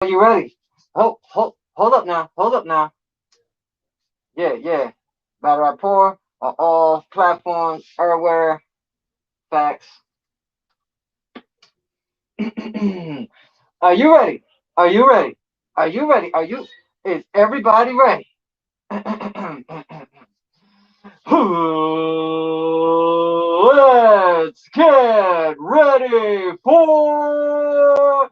Are you ready? Hold up now. Hold up now. Yeah. Battle rapport on all platforms, everywhere. Facts. Are you ready? Are you ready? Are you ready? Is everybody ready? Let's get ready for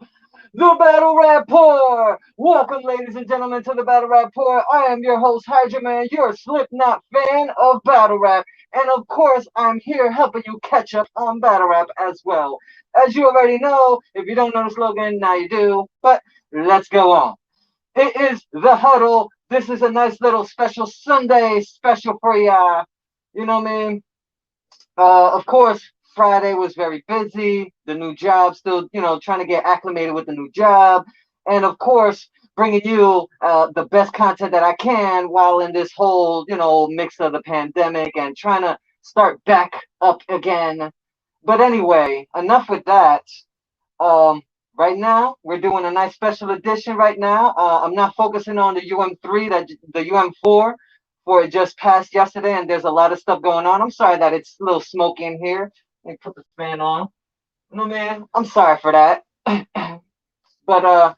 the Battle Rapport! Welcome, ladies and gentlemen, to the Battle Rapport. I am your host, Hydra Man, your Slipknot fan of Battle Rap. And of course, I'm here helping you catch up on Battle Rap as well. As you already know, if you don't know the slogan, now you do. But let's go on. It is the Huddle. This is a nice little special Sunday special for ya. You know what I mean? Of course, Friday was very busy. The new job, still, trying to get acclimated with the new job. And of course, bringing you the best content that I can while in this whole, mix of the pandemic and trying to start back up again. But anyway, enough with that. Um, right now, we're doing a nice special edition right now. I'm not focusing on the UM3, the UM4, for it just passed yesterday, and there's a lot of stuff going on. I'm sorry that it's a little smoky in here. Let me put the fan on. No, man, I'm sorry for that. But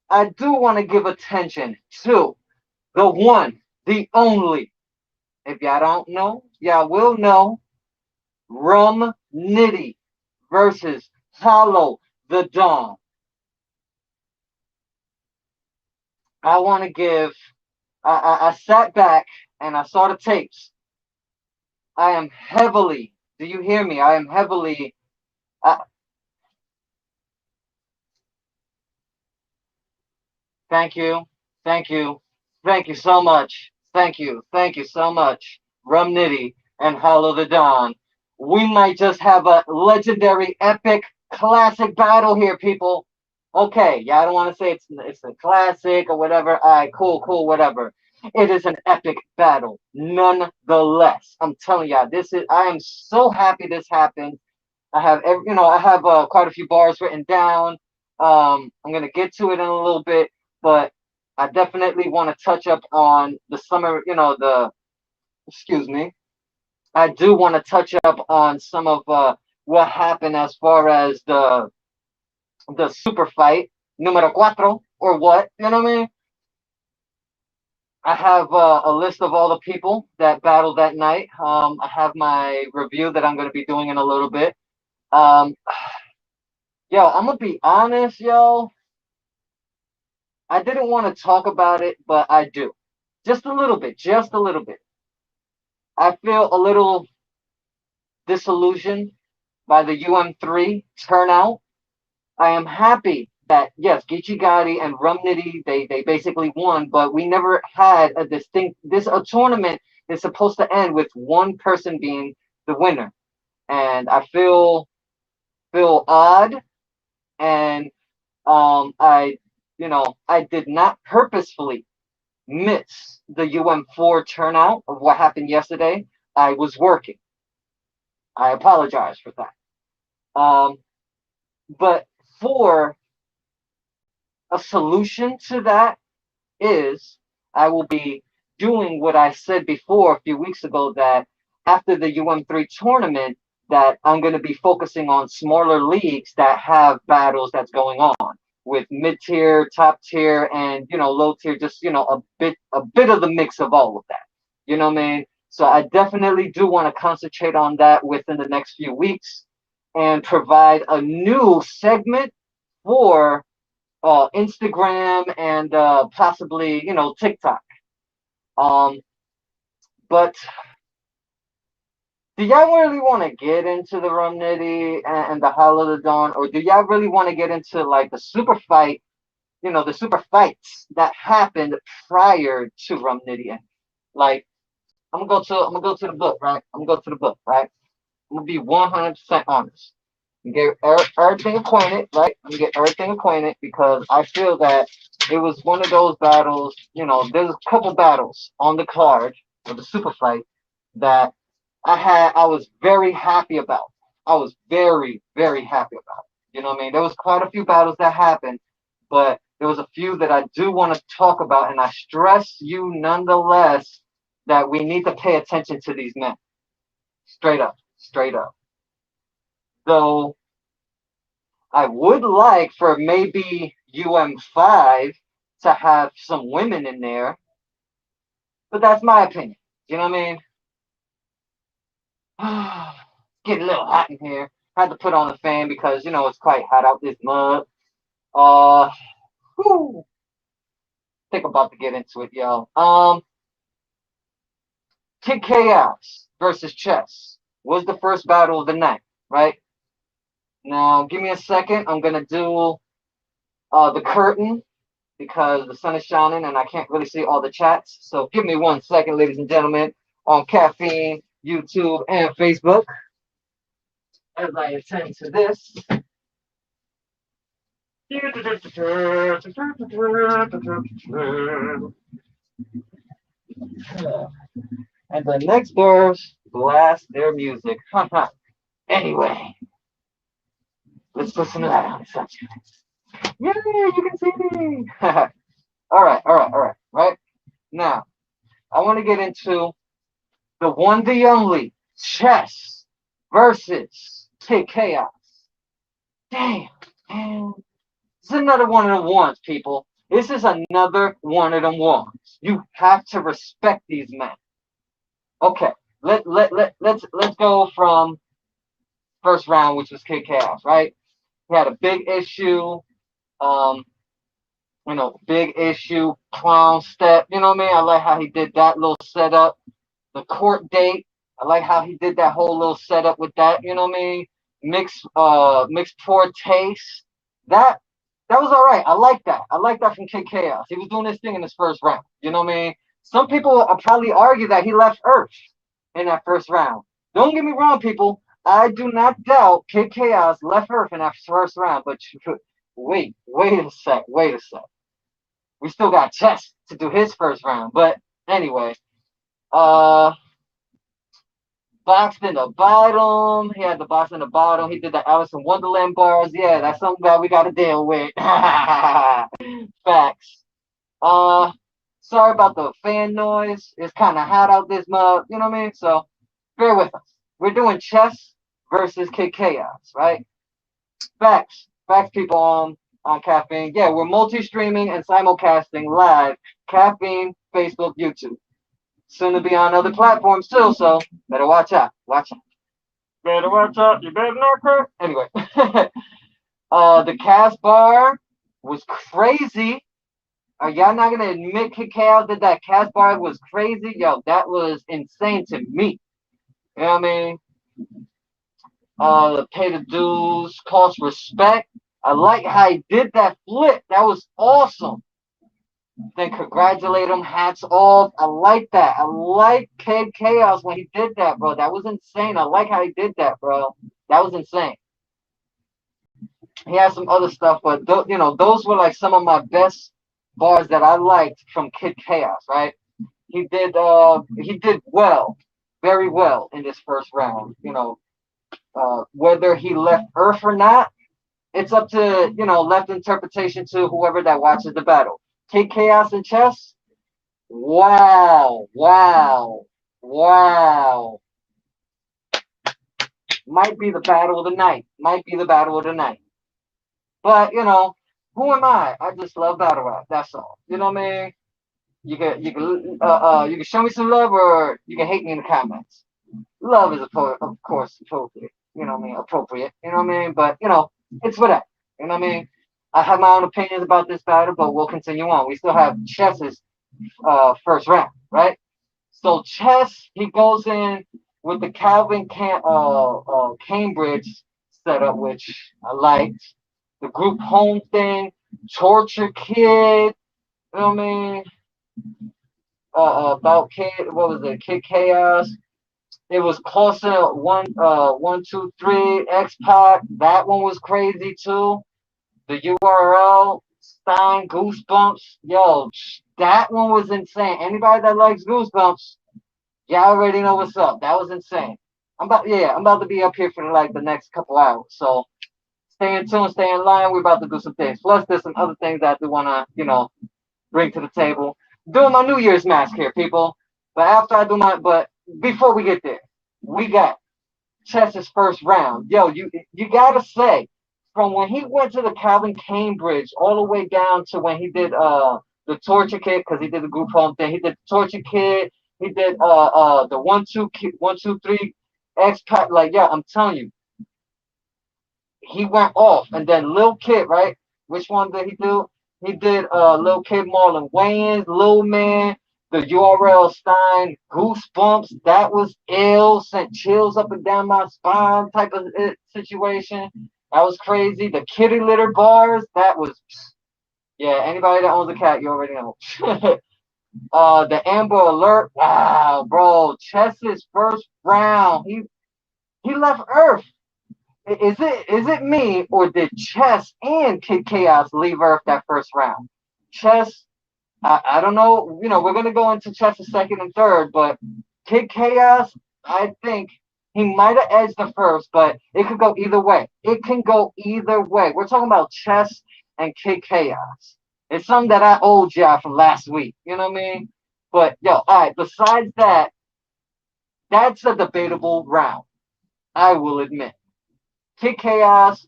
I do want to give attention to the one, the only. If y'all don't know, y'all will know. RumNitty versus HollowDaDon. I want to give. I sat back and I saw the tapes. I am heavily. Do you hear me? I am heavily. Uh, thank you, thank you, thank you so much. Thank you so much. RumNitty and HollowDaDon. We might just have a legendary, epic, classic battle here, people. Okay, yeah, I don't want to say it's a classic or whatever. All right, cool, whatever. It is an epic battle, nonetheless. I'm telling y'all, this is. I am so happy this happened. I have quite a few bars written down. I'm gonna get to it in a little bit, but I definitely want to touch up on the summer. Excuse me. I do want to touch up on some of what happened as far as the super fight numero cuatro or what. You know what I mean? I have a list of all the people that battled that night. I have my review that I'm going to be doing in a little bit. Um, yo, I'm gonna be honest, yo. I didn't want to talk about it, but I do. Just a little bit, just a little bit. I feel a little disillusioned by the UM3 turnout. I am happy that yes, Geechee Gotti and RumNitty they basically won, but we never had a distinct. This a tournament is supposed to end with one person being the winner, and I feel odd, and I did not purposefully miss the UM4 turnout of what happened yesterday. I was working. I apologize for that. But for a solution to that is I will be doing what I said before a few weeks ago that after the UM3 tournament that I'm going to be focusing on smaller leagues that have battles that's going on with mid tier, top tier, and low tier. Just a bit of the mix of all of that. You know what I mean? So I definitely do want to concentrate on that within the next few weeks and provide a new segment for Instagram and possibly TikTok. Um, but do y'all really want to get into the RumNitty and the HollowDaDon, or do y'all really want to get into like the super fight? The super fights that happened prior to RumNitty. Like I'm gonna go to the book, right? I'm gonna go to the book, right? I'm gonna be 100% honest. Get everything acquainted, right? I'm gonna get everything acquainted because I feel that it was one of those battles. There's a couple battles on the card of the super fight that I was very happy about. I was very, very happy about. You know what I mean? There was quite a few battles that happened, but there was a few that I do want to talk about, and I stress you nonetheless that we need to pay attention to these men. Straight up, straight up. Though I would like for maybe UM5 to have some women in there, but that's my opinion. You know what I mean? Getting a little hot in here. Had to put on the fan because it's quite hot out this mud. Whew. Think about to get into it, yo. Kid Chaos versus Chess was the first battle of the night, right? Now, give me a second. I'm gonna do the curtain because the sun is shining and I can't really see all the chats. So give me 1 second, ladies and gentlemen, on Caffeine, YouTube, and Facebook as I attend to this. And the next doors blast their music. Anyway, let's listen to that on Sunshine. Yeah, you can see me. All right. Right now, I want to get into the one, the only Chess versus Kid Chaos. Damn, man. This is another one of the ones, people. This is another one of them ones. You have to respect these men. Okay, let's go from first round, which was Kid Chaos, right? He had a big issue, big issue, clown step. You know what I mean? I like how he did that little setup. The court date, I like how he did that whole little setup with that. You know what I mean? Mixed poor taste. That was all right. I like that. I like that from Kid Chaos. He was doing this thing in his first round. You know what I mean? Some people will probably argue that he left Earth in that first round. Don't get me wrong, people. I do not doubt Kid Chaos left Earth in that first round. But wait a sec. We still got Chess to do his first round. But anyway, boxed in the bottom. He had the box in the bottom. He did the Alice in Wonderland bars. Yeah, that's something that we got to deal with. Facts. Sorry about the fan noise. It's kind of hot out this mug. You know what I mean? So bear with us. We're doing Chess versus Kid Chaos, right? Facts, people on Caffeine. Yeah, we're multi-streaming and simulcasting live. Caffeine, Facebook, YouTube. Soon to be on other platforms too, so better watch out. Better watch out. You better not cry. Anyway, the cast bar was crazy. Are y'all not gonna admit Kid Chaos that cast bar was crazy? Yo, that was insane to me. You know what I mean? Pay the dues, cost respect. I like how he did that flip. That was awesome. Then congratulate him, hats off. I like that. I like Kid Chaos when he did that, bro. That was insane. I like how he did that, bro. That was insane. He had some other stuff, but those were like some of my best bars that I liked from Kid Chaos, right? He did well, very well in this first round. Whether he left Earth or not, it's up to left interpretation to whoever that watches the battle. Kid Chaos and Chess. Wow. Might be the battle of the night. But who am I? I just love battle rap. That's all. You know what I mean? You can show me some love or you can hate me in the comments. Love is of course appropriate. You know what I mean? Appropriate. You know what I mean? But it's whatever. You know what I mean? I have my own opinions about this battle, but we'll continue on. We still have Chess's first round, right? So Chess, he goes in with the Calvin Cambridge setup, which I liked. The group home thing, Torture Kid, you know what I mean? About Kid, what was it? Kid Chaos. It was closer, 1, 2, 3, X-Pac. That one was crazy too. The URL, Stein, Goosebumps. Yo, that one was insane. Anybody that likes Goosebumps, y'all already know what's up. That was insane. I'm about to be up here for like the next couple hours. So Stay in tune, stay in line. We're about to do some things. Plus, there's some other things that I do want to, bring to the table. Doing my New Year's mask here, people. But before we get there, we got Chess's first round. Yo, you gotta say, from when he went to the Calvin Cambridge all the way down to when he did the torture kit, because he did the group home thing. He did the torture kit. He did the 1 2 3 X pack. Like, yeah, I'm telling you, he went off. And then Lil Kid, right? Which one did he do? He did Lil Kid, Marlon Wayans, Lil Man, the URL Stein, Goosebumps. That was ill, sent chills up and down my spine type of situation. That was crazy. The kitty litter bars, that was, yeah, anybody that owns a cat, you already know. The Amber Alert, wow, bro. Chess's first round, he left Earth. Is it me, or did Chess and Kid Chaos leave Earth that first round? Chess, I don't know. We're gonna go into Chess's second and third, but Kid Chaos, I think he might have edged the first, but it could go either way. It can go either way. We're talking about Chess and Kid Chaos. It's something that I owed y'all from last week. You know what I mean? But yo, all right. Besides that, that's a debatable round. I will admit. Kid Chaos,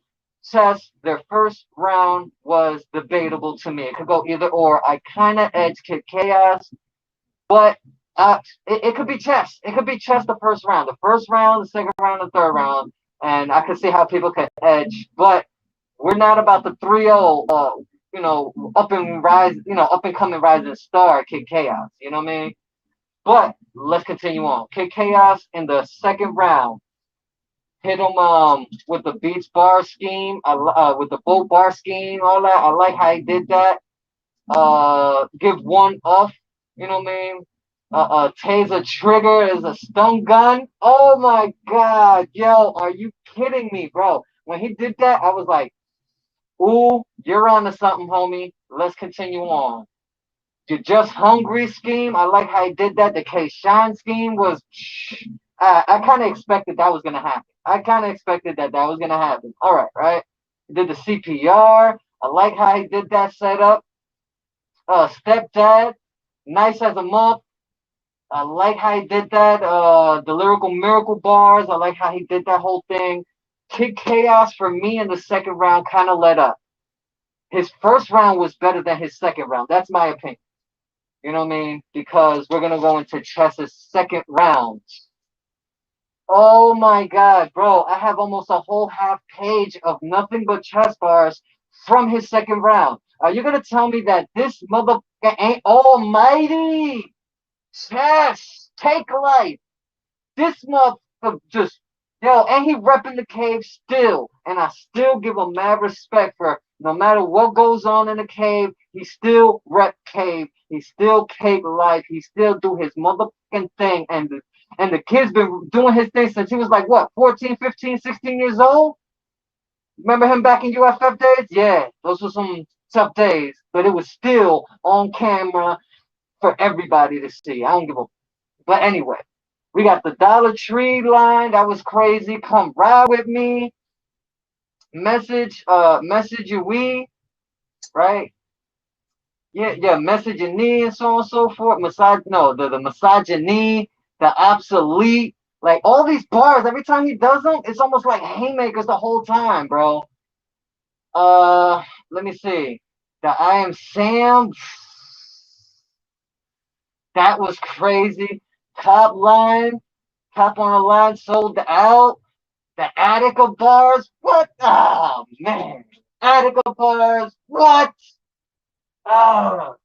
Chess, their first round was debatable to me. It could go either or. I kind of edged Kid Chaos, but it could be Chess. It could be Chess the first round. The first round, the second round, the third round. And I could see how people could edge. But we're not about the 3-0, up and coming rising star, Kid Chaos. You know what I mean? But let's continue on. Kid Chaos in the second round hit him with the beach bar scheme, with the boat bar scheme, all that. I like how he did that. Give one off, you know what I mean? Taser trigger is a stun gun. Oh my god, yo, are you kidding me, bro? When he did that, I was like, ooh, you're on to something, homie. Let's continue on. You're just hungry scheme. I like how he did that. The K-Shine scheme was, I kind of expected that was going to happen. I kind of expected that was going to happen. All right, right? He did the CPR. I like how he did that setup. Stepdad, nice as a month. I like how he did that. The lyrical miracle bars. I like how he did that whole thing. Kid Chaos for me in the second round kind of let up. His first round was better than his second round. That's my opinion. You know what I mean? Because we're going to go into Chess's second round. Oh my god, bro. I have almost a whole half page of nothing but chess bars from his second round. Are you going to tell me that this motherfucker ain't almighty? Chess, take life. This motherfucker just, and he repping the cave still. And I still give him mad respect for no matter what goes on in the cave, he still rep cave. He still cave life. He still do his motherfucking thing. And the kid's been doing his thing since he was like, what, 14, 15, 16 years old? Remember him back in UFF days? Yeah, those were some tough days. But it was still on camera for everybody to see. I don't give a... But anyway, we got the Dollar Tree line. That was crazy. Come ride with me. Message your we, right? Yeah, message your knee and so on and so forth. The misogyny, the obsolete, like all these bars, every time he does them, it's almost like haymakers the whole time, bro. Let me see. The I am Sam, that was crazy. Cop on the line, sold out. The Attica bars, what? Oh man, Attica bars, what? Oh,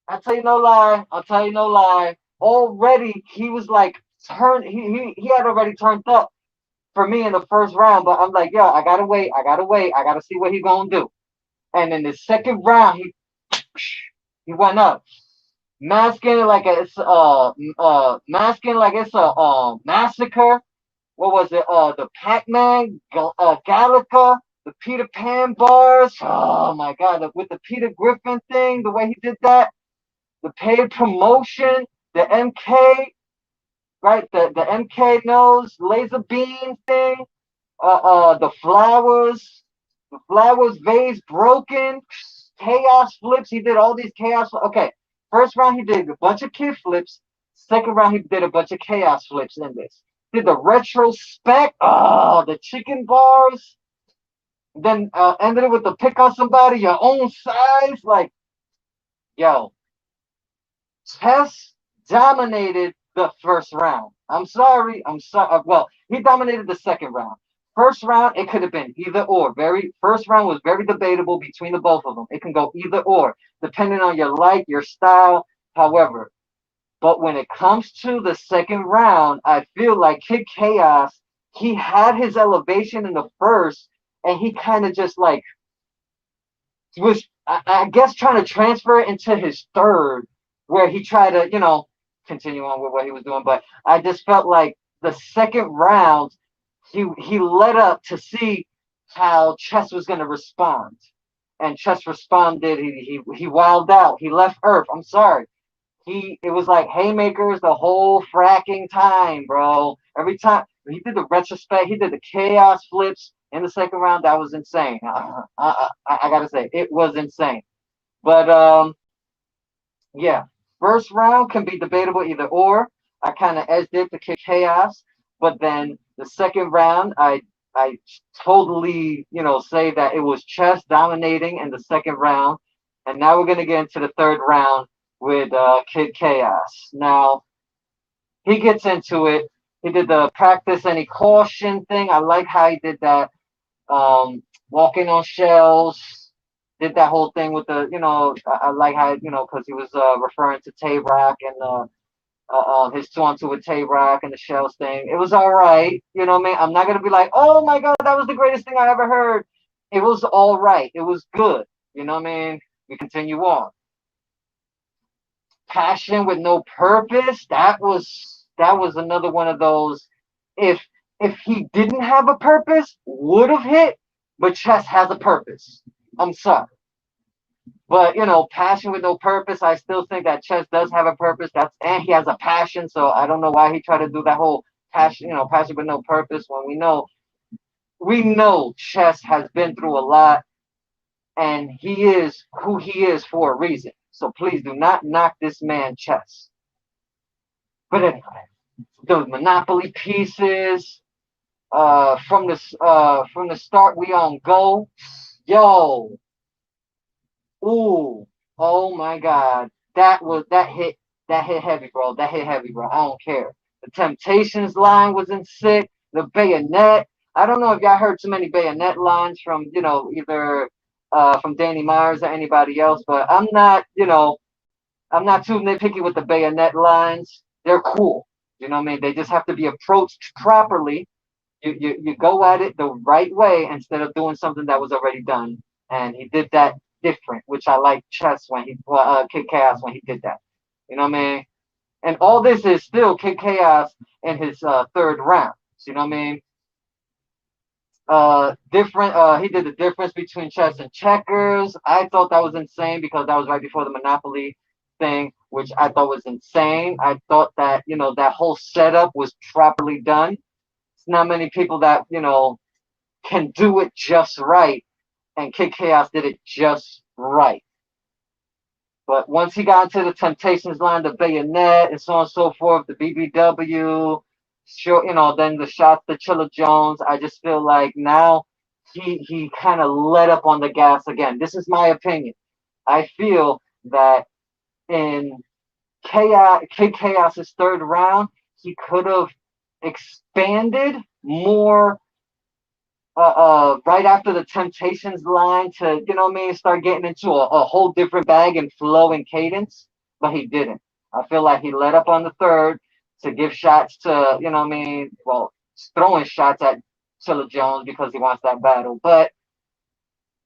I'll tell you no lie. Already he was like he had already turned up for me in the first round, but I'm like, yo, I gotta wait, I gotta see what he gonna do. And in the second round, he went up, masking like it's a massacre. What was it? The Pac-Man, Galaga, the Peter Pan bars. Oh my God, with the Peter Griffin thing, the way he did that, the paid promotion, the MK, right? The MK nose laser beam thing. The flowers. The Flowers vase broken. Chaos flips. He did all these chaos. Okay. First round, he did a bunch of kid flips. Second round, he did a bunch of chaos flips in this. Did the retrospect. Oh, the chicken bars. Then ended it with the pick on somebody your own size. Like, yo, Chess dominated the first round. I'm sorry. I'm sorry. Well, he dominated the second round. First round, it could have been either or. Very first round was very debatable between the both of them. It can go either or, depending on your like, your style, however. But when it comes to the second round, I feel like Kid Chaos, he had his elevation in the first, and he kind of just like was I guess trying to transfer it into his third, where he tried to, continue on with what he was doing. But I just felt like the second round, he led up to see how Chess was going to respond, and Chess responded. He wilded out. He left Earth. I'm sorry. It was like haymakers the whole fracking time, bro. Every time he did the retrospect, he did the chaos flips in the second round. That was insane. I gotta say, it was insane. But yeah, first round can be debatable either or. I kind of edged it to kick chaos, but then the second round, I totally say that it was Chess dominating in the second round, and now we're gonna get into the third round with Kid Chaos. Now he gets into it. He did the practice any caution thing. I like how he did that. Walking on shells. Did that whole thing with the, I like how, because he was referring to Tay-Rock and his 2-on-2 with Tay-Rock and the shells thing. It was all right. You know what I mean? I'm not going to be like, oh my God, that was the greatest thing I ever heard. It was all right. It was good. You know what I mean? We continue on. Passion with no purpose. That was another one of those. If if he didn't have a purpose, would have hit. But Chess has a purpose. I'm sorry. But passion with no purpose. I still think that Chess does have a purpose. And he has a passion. So I don't know why he tried to do that whole passion, passion with no purpose when we know Chess has been through a lot, and he is who he is for a reason. So please do not knock this man Chess. But anyway, the Monopoly pieces, from the start we on go. Yo, ooh, oh my God, that hit heavy, bro. That hit heavy, bro. I don't care. The Temptations line was in sick. The Bayonet. I don't know if y'all heard too many Bayonet lines from either from Danny Myers or anybody else, but I'm not too nitpicky with the Bayonet lines. They're cool. You know what I mean? They just have to be approached properly. You go at it the right way instead of doing something that was already done. And he did that different, which I like Chess when Kid Chaos when he did that. You know what I mean? And all this is still Kid Chaos in his third round. So, you know what I mean? Different. He did the difference between chess and checkers. I thought that was insane because that was right before the Monopoly thing, which I thought was insane. I thought that that whole setup was properly done. It's not many people that can do it just right, and Kid Chaos did it just right. But once he got into the Temptations line, the Bayonet, and so on and so forth, the BBW, sure, then the shots to Chilla Jones, I just feel like now he kind of let up on the gas again. This is my opinion. I feel that in Kid Chaos's third round, he could have expanded more right after the Temptations line to, what I mean, start getting into a whole different bag and flow and cadence, but he didn't. I feel like he let up on the third to give shots to, what I mean, well, throwing shots at Chilla Jones because he wants that battle. But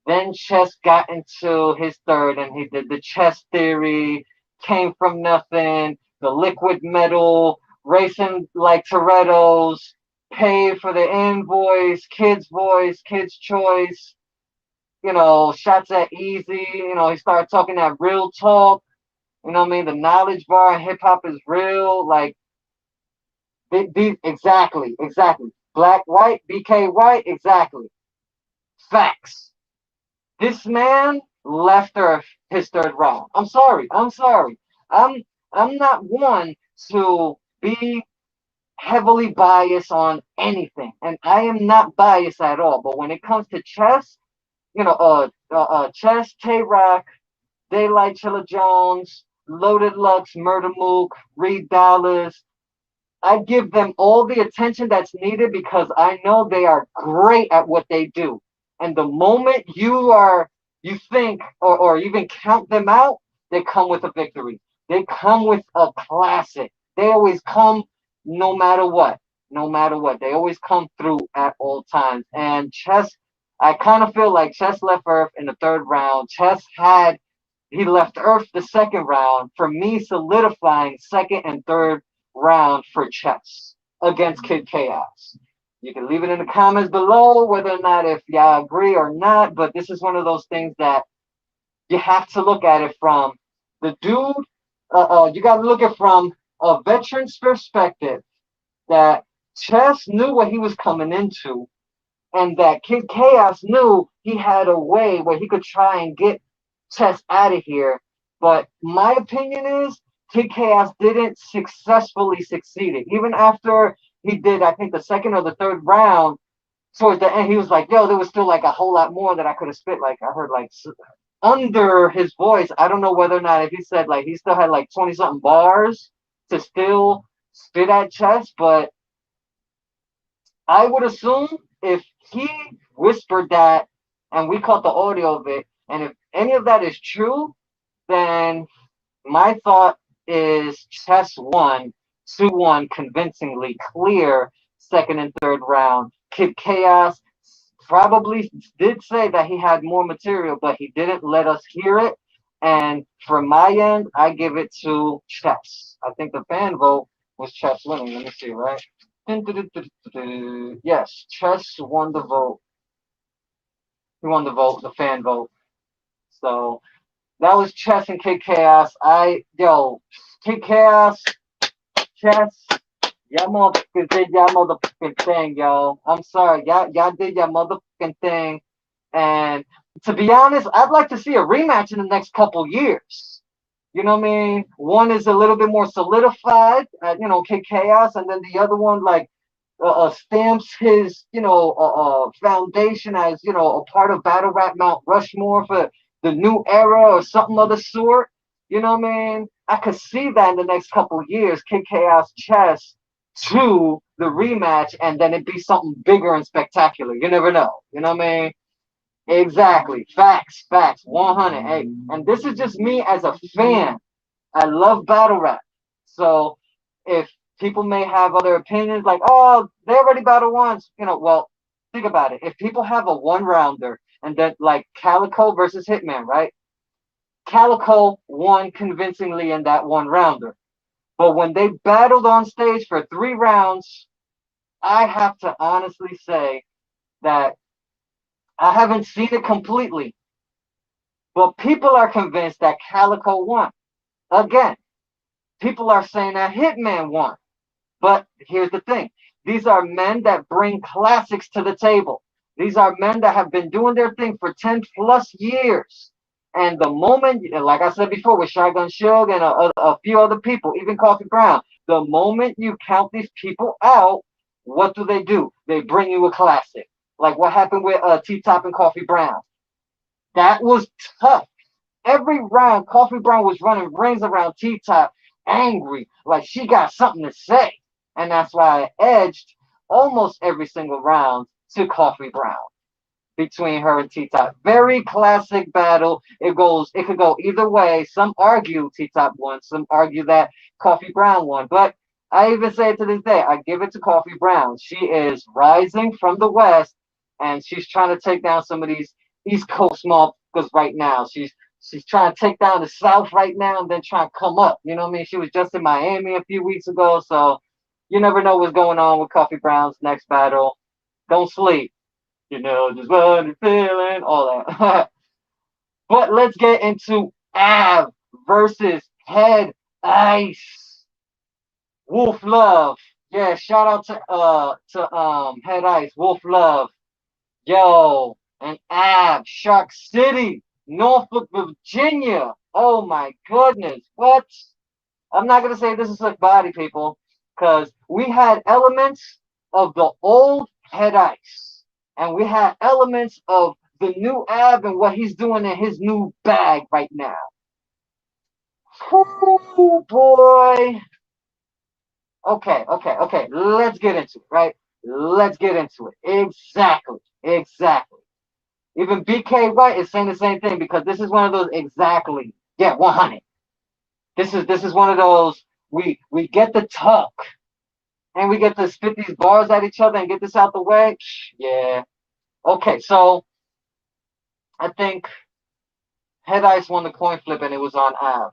then Chess got into his third and he did the chess theory, came from nothing, the liquid metal, racing like Toretto's, pay for the invoice, kids' voice, kids' choice, shots at easy, he started talking that real talk, you know what I mean? The knowledge bar in hip hop is real, like these exactly. Black, white, BK white, exactly. Facts. This man left Earth his third round. I'm sorry. I'm sorry. I'm I'm not one to be heavily biased on anything, and I am not biased at all. But when it comes to chess, chess, Tay Rock, Daylight, Chilla Jones, Loaded Lux, Murder Mook, Reed Dallas, I give them all the attention that's needed because I know they are great at what they do. And the moment you think or even count them out, they come with a victory. They come with a classic. They always come no matter what. No matter what. They always come through at all times. And Chess, I kind of feel like Chess left Earth in the third round. He left Earth the second round, for me solidifying second and third round for Chess against Kid Chaos. You can leave it in the comments below whether or not if y'all agree or not, but this is one of those things that you have to look at it from the dude. You got to look at it from a veteran's perspective that Chess knew what he was coming into, and that Kid Chaos knew he had a way where he could try and get Chess out of here. But my opinion is Kid Chaos didn't successfully succeed it. Even after he did, I think, the second or the third round, towards the end, he was like, yo, there was still like a whole lot more that I could have spit. Like, I heard like under his voice, I don't know whether or not if he said like he still had like 20 something bars to still spit at Chess, but I would assume if he whispered that and we caught the audio of it, and if any of that is true, then my thought is Chess won 2-1 convincingly clear second and third round. Kid Chaos probably did say that he had more material, but he didn't let us hear it. And from my end, I give it to Chess. I think the fan vote was Chess winning. Let me see, right? Yes, Chess won the vote. He won the vote, the fan vote. So that was Chess and Kid Chaos. Kid Chaos, Chess, y'all motherfuckers did y'all motherfucking thing, yo. I'm sorry, y'all did y'all motherfucking thing. And to be honest, I'd like to see a rematch in the next couple years. You know what I mean? One is a little bit more solidified, Kid Chaos, and then the other one, like, stamps his, foundation as, a part of Battle Rap Mount Rushmore for the new era or something of the sort. You know what I mean? I could see that in the next couple years, Kid Chaos Chess to the rematch, and then it'd be something bigger and spectacular. You never know. You know what I mean? Exactly. Facts. 100. Hey, and this is just me as a fan. I love battle rap. So if people may have other opinions, like, oh, they already battled once, well, think about it. If people have a one rounder and then like Calico versus Hitman, right? Calico won convincingly in that one rounder. But when they battled on stage for 3 rounds, I have to honestly say that I haven't seen it completely. But people are convinced that Calico won. Again, people are saying that Hitman won. But here's the thing. These are men that bring classics to the table. These are men that have been doing their thing for 10 plus years. And the moment, like I said before, with Shotgun Shug and a few other people, even Coffee Brown, the moment you count these people out, what do? They bring you a classic. Like what happened with T-Top and Coffee Brown. That was tough. Every round, Coffee Brown was running rings around T-Top, angry, like she got something to say. And that's why I edged almost every single round to Coffee Brown between her and T-Top. Very classic battle. It could go either way. Some argue T-Top won, some argue that Coffee Brown won. But I even say it to this day, I give it to Coffee Brown. She is rising from the West, and she's trying to take down some of these East Coast motherfuckers right now. She's trying to take down the South right now and then trying to come up. You know what I mean? She was just in Miami a few weeks ago, so you never know what's going on with Coffee Brown's next battle. Don't sleep. Just what you're feeling, all that. But let's get into Av versus Head Ice. Wolf Love. Yeah, shout out to Head Ice. Wolf Love. Yo, and Ave, Shark City, Norfolk, Virginia. Oh my goodness, what? I'm not gonna say this is a body, people, because we had elements of the old Head Ice, and we had elements of the new Av and what he's doing in his new bag right now. Oh boy. Okay. Let's get into it, right? Let's get into it. Exactly. Even BK White is saying the same thing because this is one of those exactly. Yeah, 100. This is one of those we get the talk and we get to spit these bars at each other and get this out the way. Yeah. Okay, so I think Head Ice won the coin flip and it was on Av.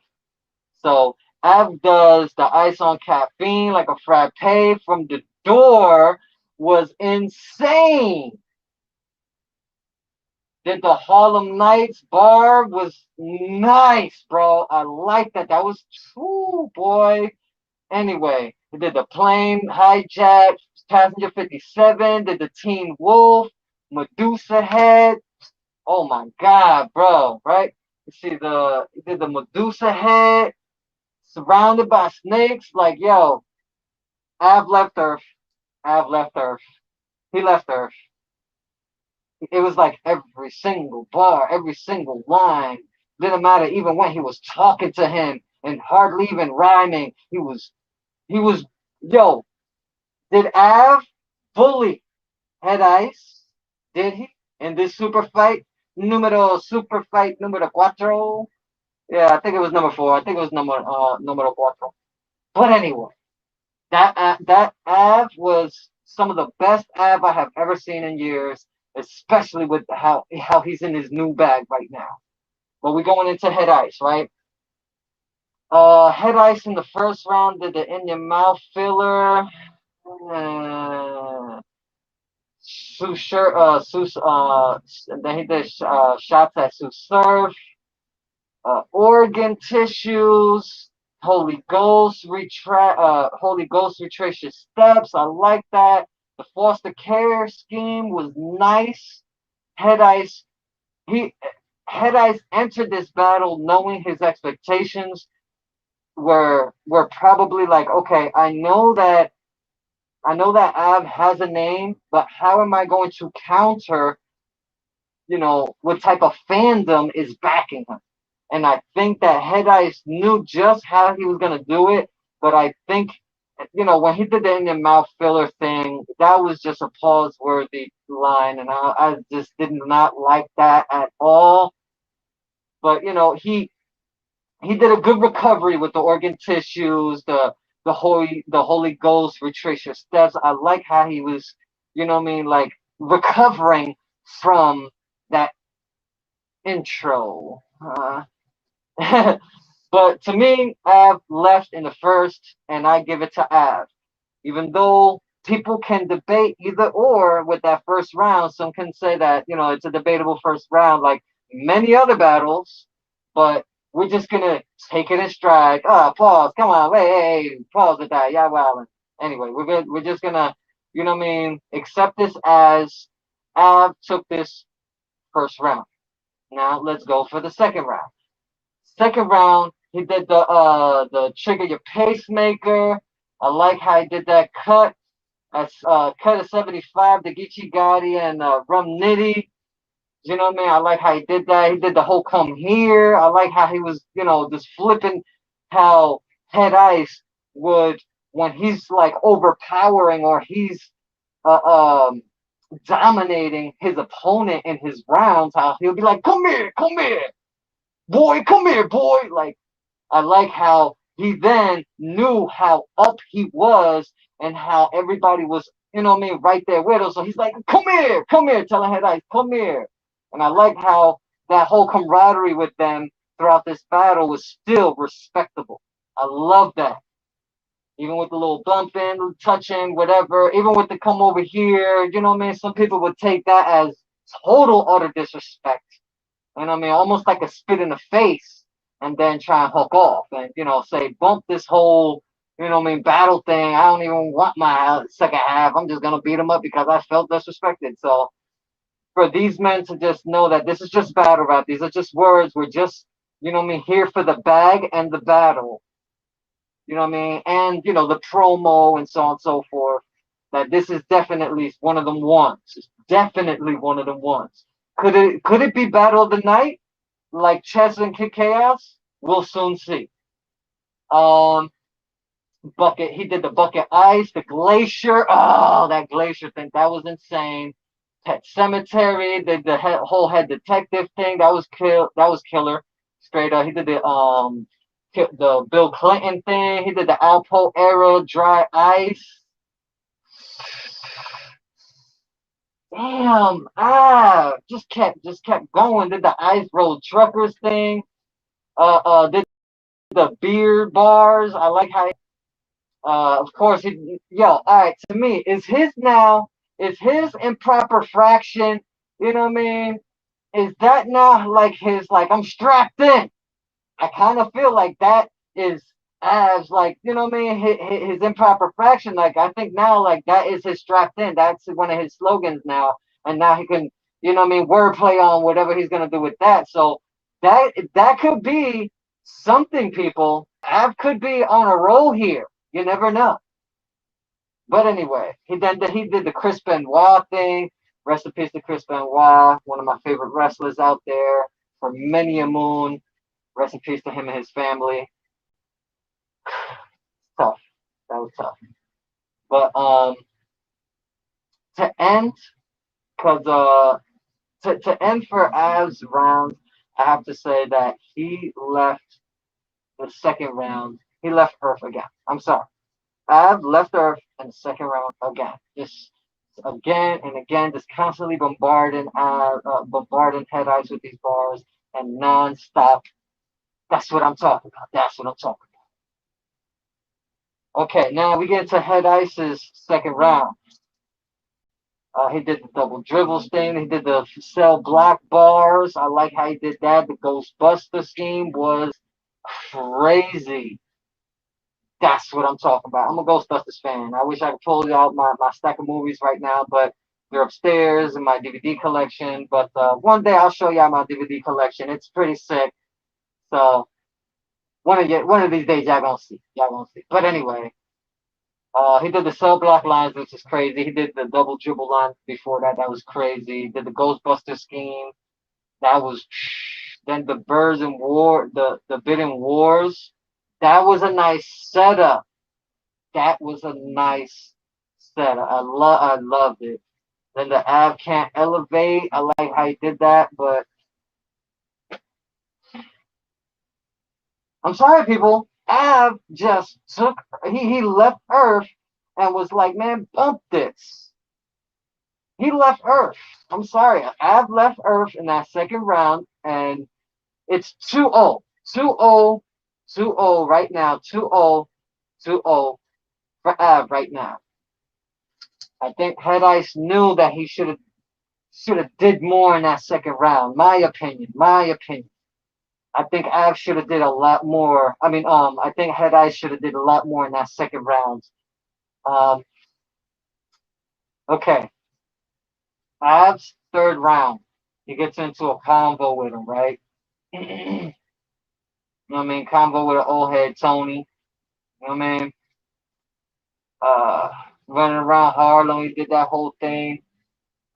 So Av does the ice on caffeine like a frappe from the door was insane. Did the Harlem Nights bar was nice, bro. I like that. That was true, boy. Anyway, he did the plane hijack, passenger 57, did the Teen Wolf, Medusa head. Oh my god, bro, right? You see he did the Medusa head, surrounded by snakes, like yo, Av left Earth. Av left Earth. He left Earth. It was like every single bar, every single line. Didn't matter even when he was talking to him and hardly even rhyming. He was yo, did Av bully Head Ice? Did he? In this super fight numero cuatro? Yeah, I think it was number 4. I think it was numero cuatro. But anyway, that Av was some of the best Av I have ever seen in years, especially with how he's in his new bag right now. But we're going into Head Ice, right? Head Ice in the first round did the in your mouth filler. Uh, then he did shots at Sue Surf, organ tissues, Holy Ghost retrace your steps. I like that. The foster care scheme was nice. Head Ice, he Head Ice entered this battle knowing his expectations were probably like, okay, I know that Av has a name, but how am I going to counter, what type of fandom is backing him? And I think that Head Ice knew just how he was going to do it, but I think, when he did the in your mouth filler thing, that was just a pause worthy line, and I just did not like that at all. But, he did a good recovery with the organ tissues, the Holy Ghost retrace your steps. I like how he was, like recovering from that intro. But to me, Av left in the first, and I give it to Av. Even though people can debate either or with that first round, some can say that it's a debatable first round, like many other battles. But we're just gonna take it in stride. Pause. Come on, hey, pause with that. Yeah, well. Anyway, we're good. We're just gonna, accept this as Av took this first round. Now let's go for the second round. Second round, he did the trigger your pacemaker. I like how he did that cut. Cut of 75, the Geechee Gotti and RumNitty. You know what I mean? I like how he did that. He did the whole come here. I like how he was, just flipping how Head Ice would, when he's like overpowering or he's uh, um, dominating his opponent in his rounds, how he'll be like, come here, boy, come here, boy. Like, I like how he then knew how up he was and how everybody was, right there with him. So he's like, come here, telling Head Ice, come here. And I like how that whole camaraderie with them throughout this battle was still respectable. I love that. Even with the little bumping, touching, whatever, even with the come over here, some people would take that as total utter disrespect. Almost like a spit in the face and then try and hook off and, say, bump this whole, battle thing. I don't even want my second half. I'm just going to beat him up because I felt disrespected. So for these men to just know that this is just battle rap. These are just words. We're just, you know what I mean, here for the bag and the battle. You know what I mean? And, you know, the promo and so on and so forth. That this is definitely one of them ones. It's definitely one of them ones. Could it be Battle of the Night? Like Chess and Kid Chaos? We'll soon see. Um, Bucket, he did the Bucket Ice, the Glacier. Oh, that Glacier thing, that was insane. Pet Cemetery, did the whole head detective thing. That was killer. Straight up, he did the Bill Clinton thing. He did the Alpo era dry ice. Damn, just kept going. Did the Ice Road Truckers thing. Did the beer bars. I like how. Of course, all right. To me, is his improper fraction. You know what I mean? Is that now like his like I'm strapped in? I kind of feel like that is as like you know what I mean his improper fraction. Like I think now like that is his strapped in. That's one of his slogans now, and now he can you know what I mean wordplay on whatever he's gonna do with that. So that could be something. People, Av could be on a roll here. You never know. But anyway, he did the Chris Benoit thing. Rest in peace to Chris Benoit, one of my favorite wrestlers out there for many a moon. Rest in peace to him and his family. Tough. That was tough. But to end, cause to end for Av's round, I have to say that he left the second round. He left Earth again. I'm sorry. Av left Earth in the second round again. Just again and again, just constantly bombarding Head Ice with these bars and non-stop. That's what I'm talking about. That's what I'm talking about. Okay, now we get into Head Ice's second round. He did the double dribbles thing. He did the cell block bars. I like how he did that. The Ghostbuster scheme was crazy. That's what I'm talking about. I'm a Ghostbusters fan. I wish I could pull out my stack of movies right now, but they're upstairs in my DVD collection. But one day I'll show y'all my DVD collection. It's pretty sick. So one of these days y'all gonna see. Y'all gonna see. But anyway, he did the cell block lines, which is crazy. He did the double dribble line before that. That was crazy. He did the Ghostbuster scheme. That was then the Birds and War, the Bidding Wars. That was a nice setup. That was a nice setup. I loved it. Then the Av can't elevate. I like how he did that, but I'm sorry, people. Av just he left Earth and was like, man, bump this. He left Earth. I'm sorry. Av left Earth in that second round, and it's 2-0. 2-0. 2-0 right now. 2-0. 2-0 for Av right now. I think Head Ice knew that he should have did more in that second round. My opinion. My opinion. I think Av should have did a lot more. I think Head Ice should have did a lot more in that second round. Um, okay. Av's third round. He gets into a convo with him, right? You know what I mean? Convo with an old head Tony. You know what I mean? Uh, Running around Harlem, he did that whole thing.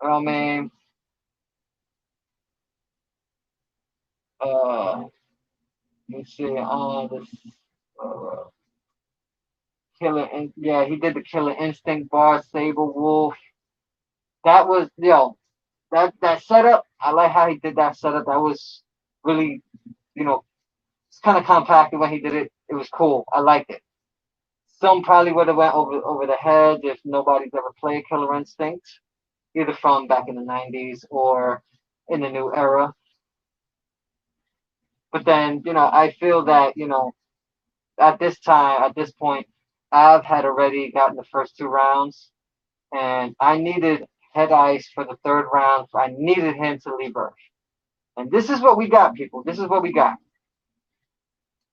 You know what I mean? Let me see. This uh, yeah, he did the Killer Instinct bar, Saber Wolf. That was that setup. I like how he did that setup. That was really, you know, it's kind of compacted when he did it. It was cool. I liked it. Some probably would have went over the head if nobody's ever played Killer Instinct, either from back in the 90s or in the new era. But then, I feel that, at this point, Av had already gotten the first two rounds, and I needed Head Ice for the third round. I needed him to leave Earth. And this is what we got, people. This is what we got.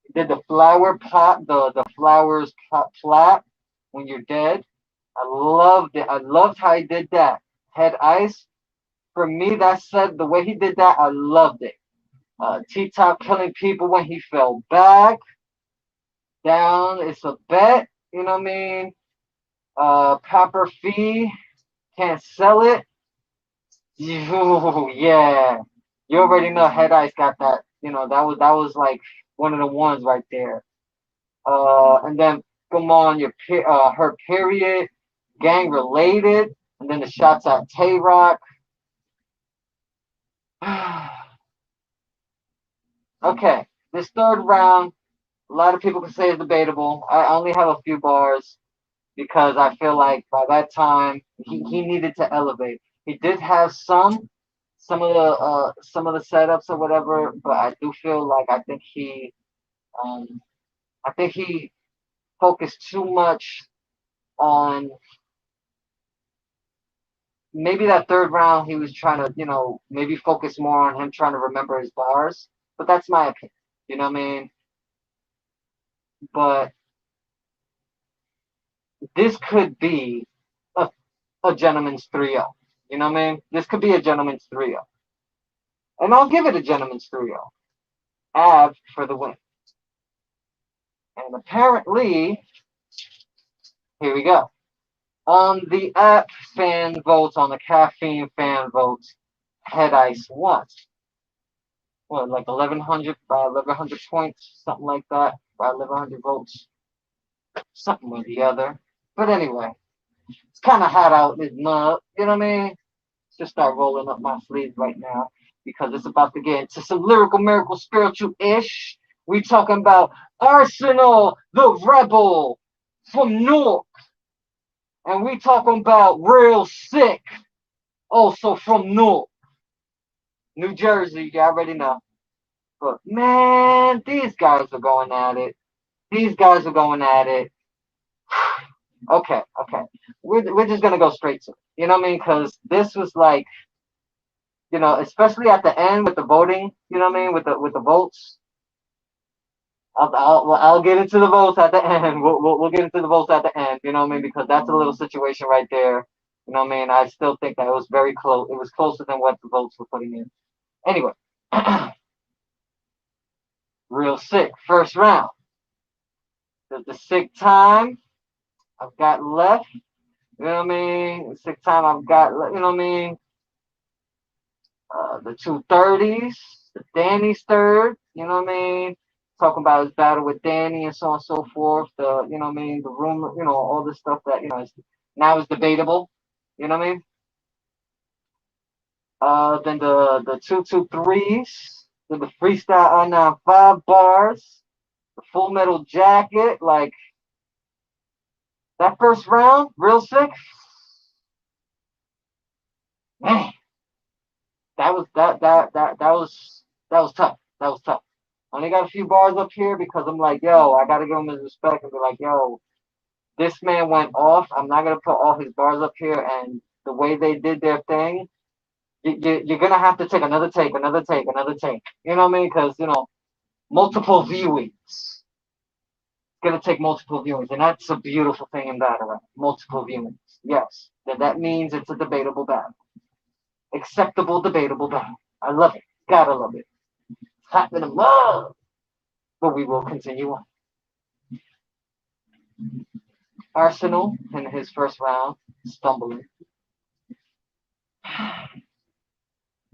He did the flower pot, the flowers plot when you're dead. I loved it. I loved how he did that. Head Ice for me, that said, the way he did that, I loved it. T-Top killing people when he fell back down. It's a bet. You know what I mean? Proper fee. Can't sell it. Yeah. You already know Head Ice got that. You know, that was like one of the ones right there. And then come on, her period, gang related, and then the shots at Tay Rock. Okay, this third round, a lot of people can say is debatable. I only have a few bars because I feel like by that time he needed to elevate. He did have some of the setups or whatever, but I do feel like um I think he focused too much on maybe that third round he was trying to, maybe focus more on him trying to remember his bars. But that's my opinion. You know what I mean? But this could be a, a gentleman's 3-0. You know what I mean? This could be a gentleman's 3-0. And I'll give it a gentleman's 3-0. Av for the win. And apparently, here we go. On the app fan votes, on the caffeine fan votes, Head Ice won. What, like 1100 by 1100 points, something like that, by 1100 votes, something or the other. But anyway, it's kind of hot out in mud, you know what I mean? Just start rolling up my sleeves right now because it's about to get into some lyrical, miracle, spiritual ish. We talking about Arsenal, the Rebel from Newark, and we talking about Real Sick, also from Newark, New Jersey. You already know. But man, these guys are going at it. These guys are going at it. Okay. We're just gonna go straight to it. You know what I mean? Because this was like, especially at the end with the voting. You know what I mean? With the votes. I'll get into the votes at the end. We'll get into the votes at the end. You know what I mean? Because that's a little situation right there. You know what I mean? I still think that it was very close. It was closer than what the votes were putting in. Anyway, Real Sick first round. The sick time I've got left. You know what I mean? The sick time I've got. You know what I mean? The 230s, the Danny's third. You know what I mean? Talking about his battle with Danny and so on and so forth. You know what I mean? The rumor, all this stuff that now is debatable. You know what I mean? Then the 223s, then the freestyle on 5 bars, the Full Metal Jacket, like that first round, Real Sick. Man, that was tough. That was tough. I only got a few bars up here because I'm like, yo, I gotta give him his respect and be like, yo, this man went off. I'm not gonna put all his bars up here, and the way they did their thing, you're gonna have to take another take, another take, another take. You know what I mean? Because multiple viewings. It's gonna take multiple viewings, and that's a beautiful thing in battle rap. Multiple viewings. Yes, that means it's a debatable battle. Acceptable, debatable battle. I love it. Gotta love it. Hot in the mud. But we will continue on. Arsenal in his first round, stumbling.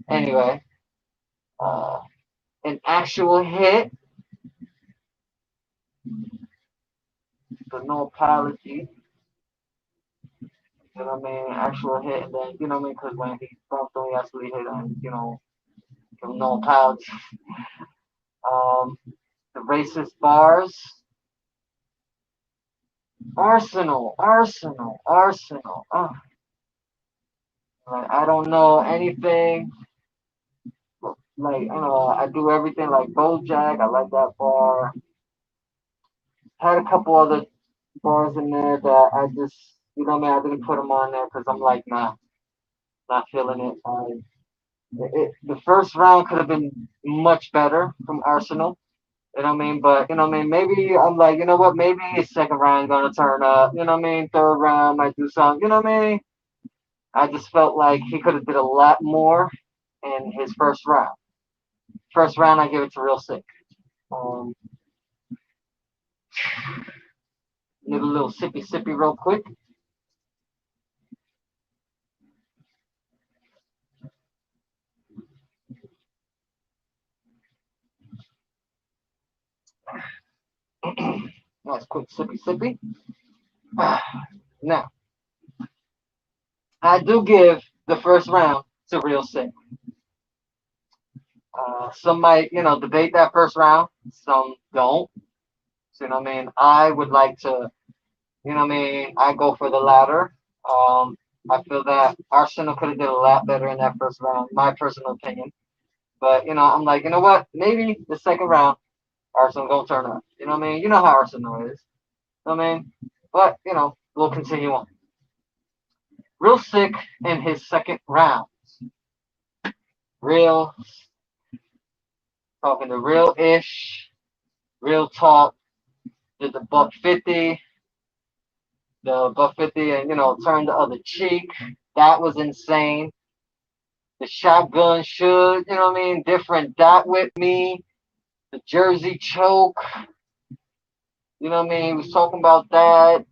Anyway, an actual hit, so no apology. You know what I mean? Actual hit, and then, you know what I mean? Because when he bumped on, he actually hit, and, give him no apology. The racist bars. Arsenal. Oh. Like, I don't know anything. Like, I do everything like Bojack. I like that bar. Had a couple other bars in there that I just, I mean, I didn't put them on there because I'm like, nah, not feeling it. The first round could have been much better from Arsenal. You know what I mean? But, you know what I mean? Maybe I'm like, you know what? Maybe second round going to turn up. You know what I mean? Third round might do something. You know what I mean? I just felt like he could have did a lot more in his first round. First round, I give it to Real Sick. Um, Need a little sippy real quick. Nice quick sippy. Now, I do give the first round to Real Sick. Some might, debate that first round. Some don't. So, you know what I mean? I would like to, you know what I mean? I go for the latter. I feel that Arsenal could have did a lot better in that first round, my personal opinion. But, I'm like, you know what? Maybe the second round, Arsenal gonna turn up. You know what I mean? You know how Arsenal is. You know what I mean? But, we'll continue on. Real Sick in his second round. Real, talking to real-ish, real talk. Did the buck 50, and, turned the other cheek. That was insane. The shotgun should, you know what I mean? Different dot with me. The Jersey choke. You know what I mean? He was talking about that.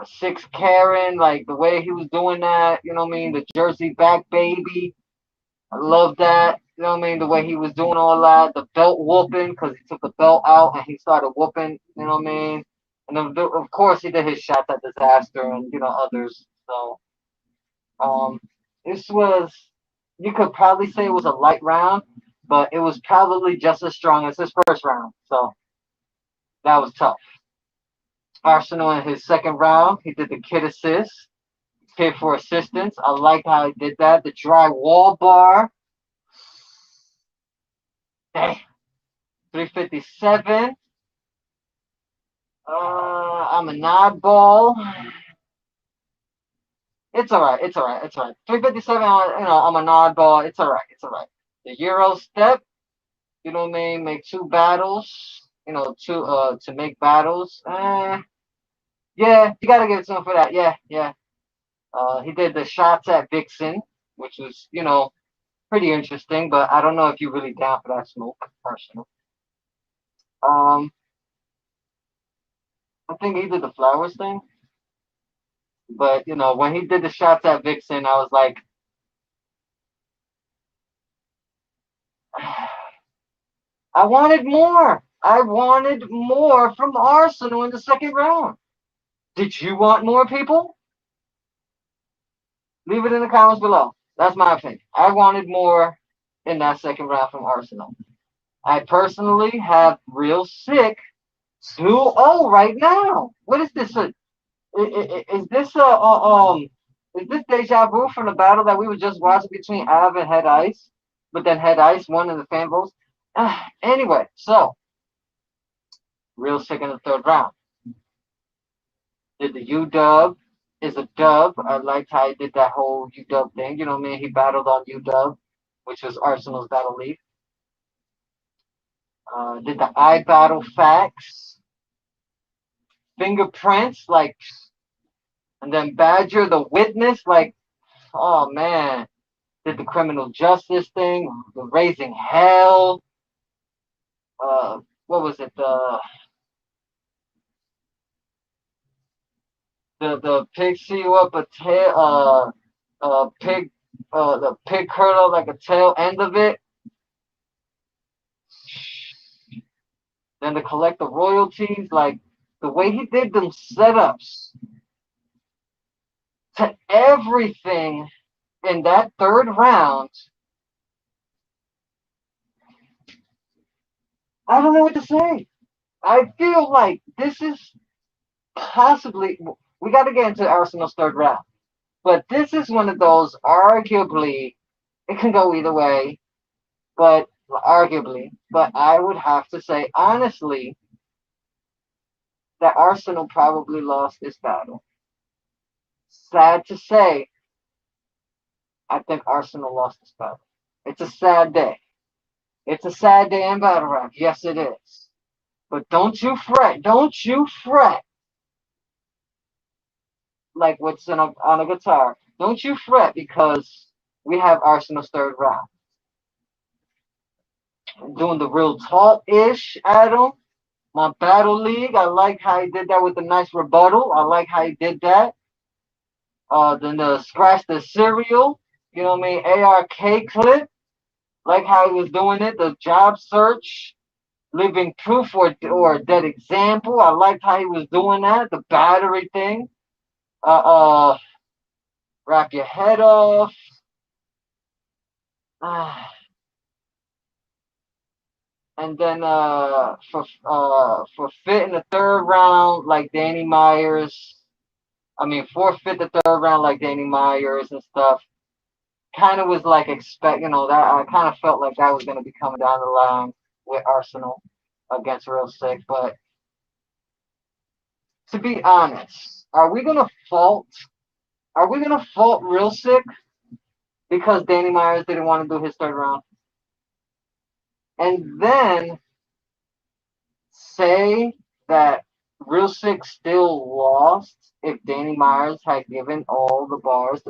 Six Karen, like the way he was doing that, you know what I mean? The Jersey back baby. I love that. You know what I mean? The way he was doing all that. The belt whooping, because he took the belt out and he started whooping, you know what I mean? And then, of course, he did his shots at Disaster and, others. So, this was, you could probably say it was a light round, but it was probably just as strong as his first round. So, that was tough. Arsenal in his second round, he did the kid assist, kid for assistance. I like how he did that. The dry wall bar. Dang. 357. I'm an oddball. It's alright. 357. I'm an oddball. It's alright. The Euro step. You know what I mean? Make two battles. To make battles. Yeah, you gotta give it to him for that. Yeah. He did the shots at Vixen, which was, pretty interesting, but I don't know if you're really down for that smoke, personally. Um, I think he did the flowers thing. But, when he did the shots at Vixen, I was like, I wanted more. I wanted more from Arsenal in the second round. Did you want more, people? Leave it in the comments below. That's my opinion. I wanted more in that second round from Arsenal. I personally have Real Sick 2-0 right now. What is this? Is this is this deja vu from the battle that we were just watching between Av and Head Ice? But then Head Ice won in the fan votes. Anyway, so Real Sick in the third round. Did the UW is a dub. I liked how he did that whole UW thing. You know what I mean? He battled on UW, which was Arsenal's battle league. Did the I battle facts, fingerprints, like, and then Badger the witness, like, oh man, did the criminal justice thing, the raising hell. What was it? The pig see you up a tail. Pig. The pig curl like a tail end of it. Then to collect the royalties, like the way he did them setups to everything in that third round. I don't know what to say. I feel like this is possibly, we got to get into Arsenal's third round, but this is one of those, arguably, it can go either way, but arguably, but I would have to say, honestly, that Arsenal probably lost this battle. Sad to say, I think Arsenal lost this battle. It's a sad day. It's a sad day in battle rap. Yes, it is. But don't you fret. Don't you fret. Like what's on a guitar. don't you fret because we have Arsenal's third round. Doing the real talk-ish, Adam. My Battle League, I like how he did that with a nice rebuttal. I like how he did that. Then the Scratch the Cereal, you know what I mean? ARK clip, like how he was doing it. The job search, living proof or a dead example. I liked how he was doing that. The battery thing. Uh, wrap your head off. And then for fit in the third round, like Danny Myers. I mean, forfeit the third round like Danny Myers and stuff. Kind of was like that I kind of felt like that was going to be coming down the line with Arsenal against Real Sick. But to be honest, Are we gonna fault Real Sick because Danny Myers didn't want to do his third round, and then say that Real Sick still lost if Danny Myers had given all the bars?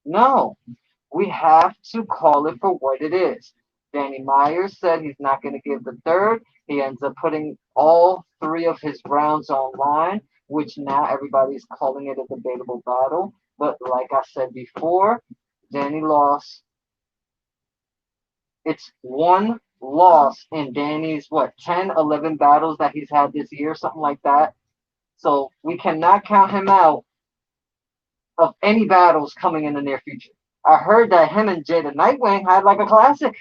No, we have to call it for what it is. Danny Myers said he's not going to give the third. He ends up putting all three of his rounds online, which now everybody's calling it a debatable battle. But like I said before, Danny lost. It's one loss in Danny's, 10, 11 battles that he's had this year, something like that. So we cannot count him out of any battles coming in the near future. I heard that him and Jada Nightwing had like a classic,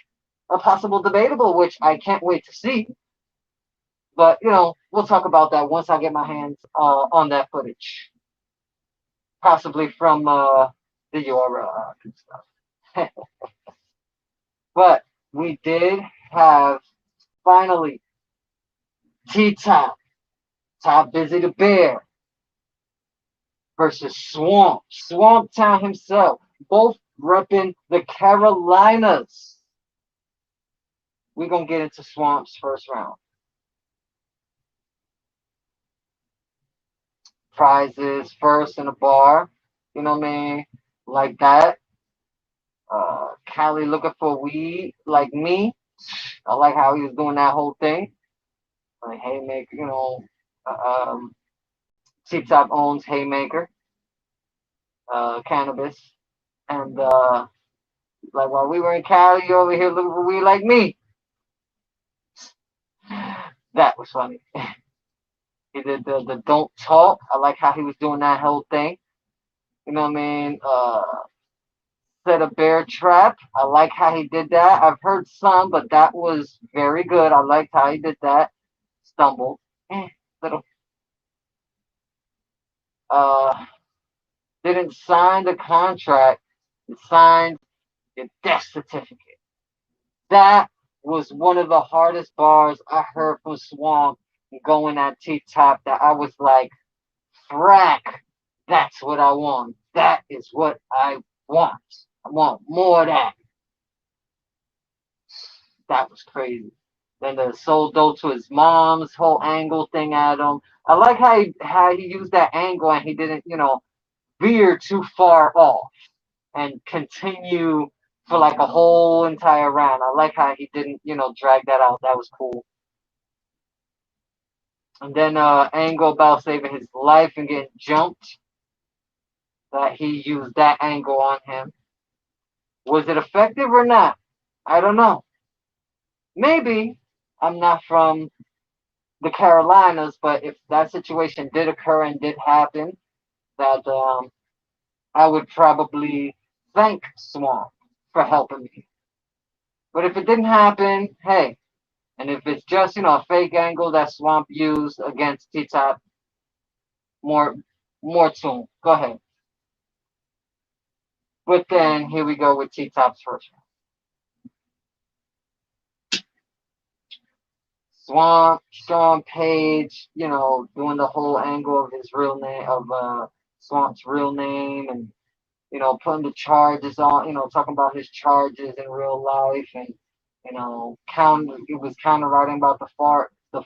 a possible debatable, which I can't wait to see. But we'll talk about that once I get my hands on that footage, possibly from the Yora and stuff. But we did have finally T-Top, Top Busy the Bear versus Swamp Town himself, both repping the Carolinas. We're going to get into Swamp's first round. Prizes first in a bar, you know what I mean? Like that. Cali looking for weed, like me. I like how he was doing that whole thing. Like Haymaker, T-Top owns Haymaker, cannabis. And like while we were in Cali, you over here looking for weed like me. That was funny. He did the don't talk. I like how he was doing that whole thing. You know what I mean? Set a bear trap. I like how he did that. I've heard some, but that was very good. I liked how he did that. Stumbled. Little. Didn't sign the contract. He signed your death certificate. That was one of the hardest bars I heard from Swamp going at T-Top that I was like, frack, that's what I want. That is what I want. I want more of that. That was crazy. Then the sold dope to his mom's whole angle thing at him. I like how he used that angle and he didn't, veer too far off and continue for like a whole entire round. I like how he didn't, drag that out. That was cool. And then angle about saving his life and getting jumped. That he used that angle on him. Was it effective or not? I don't know. Maybe. I'm not from the Carolinas, but if that situation did occur and did happen, that I would probably thank Swamp for helping me. But if it didn't happen, hey, and if it's just a fake angle that Swamp used against T-Top, more to him. Go ahead. But then here we go with T-Top's first round. Swamp, Sean Page, doing the whole angle of his real name, of Swamp's real name, and putting the charges on, talking about his charges in real life, and it was kind of writing about the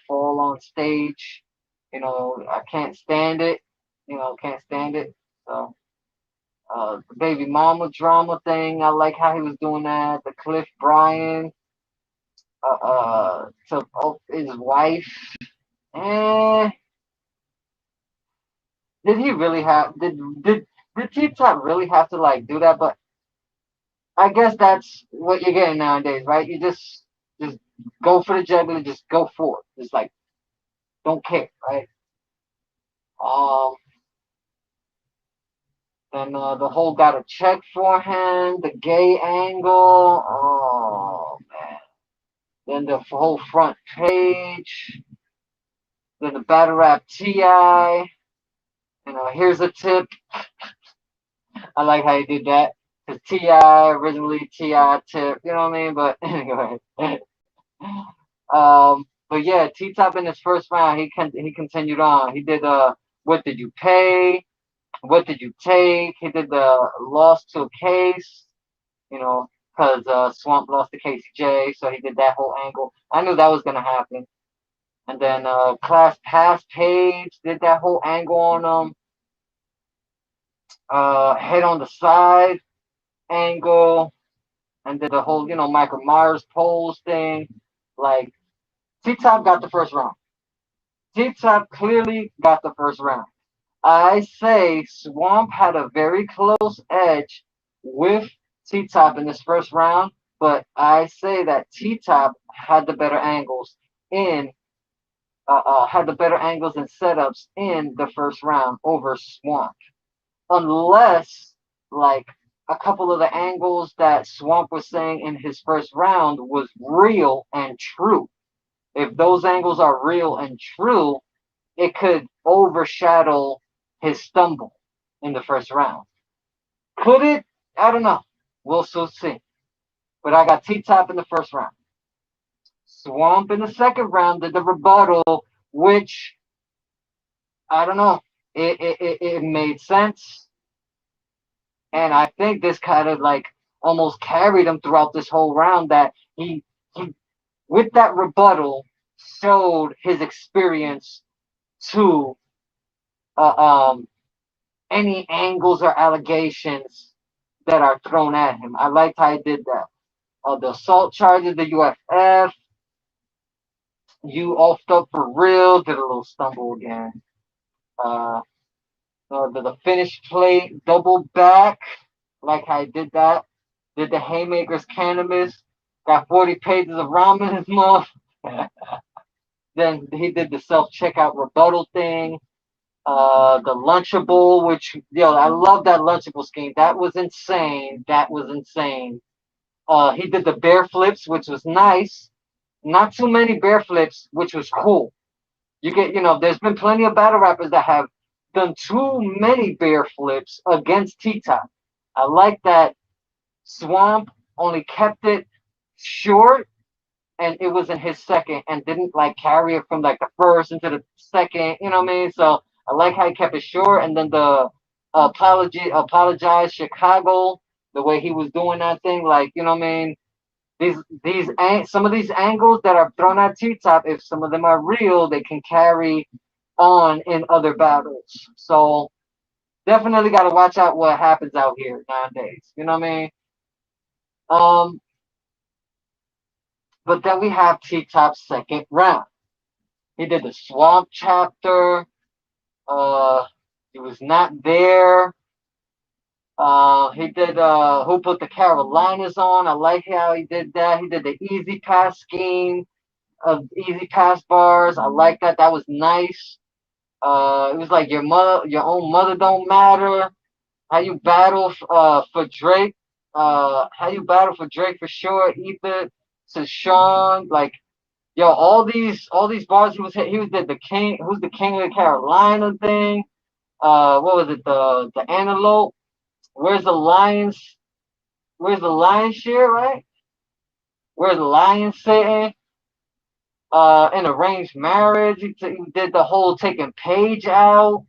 fall on stage. I can't stand it. Can't stand it. So The baby mama drama thing. I like how he was doing that. The Cliff Bryan to his wife. Eh, did he really have did T Top really have to like do that? But I guess that's what you're getting nowadays, right? You just go for the jugular, just go for it. Just like don't care, right? Um, then the whole got a check for him, the gay angle. Oh man. Then the whole front page. Then the battle rap Ti. Here's a tip. I like how you did that. Cause Ti originally Ti tip, you know what I mean? But anyway, but yeah, T Top in his first round, he continued on. He did what did you pay? What did you take? He did the lost to a case, because Swamp lost to Casey J, so he did that whole angle. I knew that was gonna happen. And then Class Pass Page did that whole angle on head on the side angle, and did the whole Michael Myers pose thing. Like T Top got the first round. T Top clearly got the first round. I say Swamp had a very close edge with T Top in this first round, but I say that T Top had the better angles in had the better angles and setups in the first round over Swamp, unless like a couple of the angles that Swamp was saying in his first round was real and true. If those angles are real and true, it could overshadow his stumble in the first round. Could it? I don't know. We'll still see. But I got T Top in the first round. Swamp in the second round did the rebuttal, which I don't know. It made sense. And I think this kind of like almost carried him throughout this whole round that he with that rebuttal showed his experience to uh, um any angles or allegations that are thrown at him. I liked how he did that. The assault charges, the UFF, you offed up for real, did a little stumble again. Uh, the finish plate, double back, like how he did that. Did the haymakers cannabis, got 40 pages of ramen in his mouth. Then he did the self checkout rebuttal thing. The Lunchable, which I love that Lunchable scheme. That was insane. That was insane. He did the bear flips, which was nice. Not too many bear flips, which was cool. There's been plenty of battle rappers that have done too many bear flips against T-Top. I like that Swamp only kept it short, and it was in his second, and didn't like carry it from like the first into the second. You know what I mean? So I like how he kept it short, and then the apologize Chicago, the way he was doing that thing, like you know what I mean. Some of these angles that are thrown at T-Top, if some of them are real, they can carry on in other battles. So definitely got to watch out what happens out here nowadays. You know what I mean? Um, but then we have T-Top's second round. He did the Swamp chapter. Uh, he was not there. He did Who Put the Carolinas On. I like how he did that. He did the Easy Pass scheme of Easy Pass bars. I like that. That was nice. It was like your own mother don't matter. How you battle for Drake. How you battle for Drake for sure. Ether to Sean. Like all these bars he was the king. Who's the king of the Carolina thing? What was it? The antelope. Where's the lions? Where's the lion share? Right? Where's the lion sitting? In arranged marriage, he did the whole taking Paige out,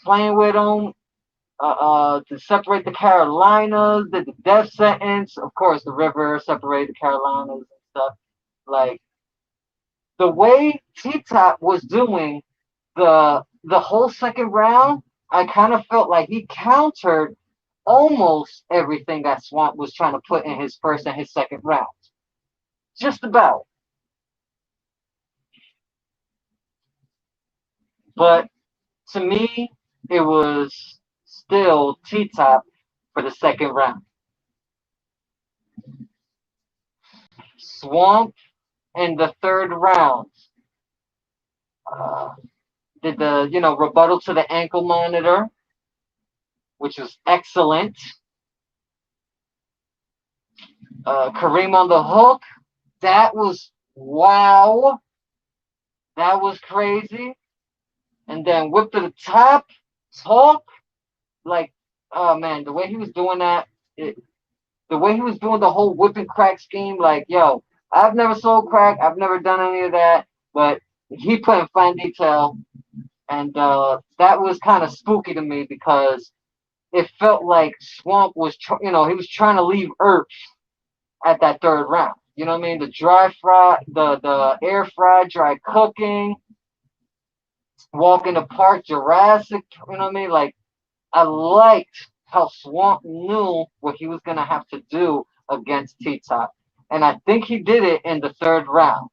playing with him, to separate the Carolinas, did the death sentence. Of course, the river separated the Carolinas and stuff. Like the way T Top was doing the whole second round, I kind of felt like he countered almost everything that Swamp was trying to put in his first and his second round. Just about. But to me, it was still T-Top for the second round. Swamp in the third round uh, did the, rebuttal to the ankle monitor, which was excellent. Kareem on the hook, that was wow. That was crazy. And then whip to the top, talk, like, oh man, the way he was doing that, the way he was doing the whole whipping crack scheme, like, yo, I've never sold crack, I've never done any of that, but he put in fine detail, and that was kind of spooky to me because it felt like Swamp was, he was trying to leave Earth at that third round. You know what I mean? The dry fry, the air fry, dry cooking, walk in the park, Jurassic. You know what I mean? Like, I liked how Swamp knew what he was gonna have to do against T-Top, and I think he did it in the third round.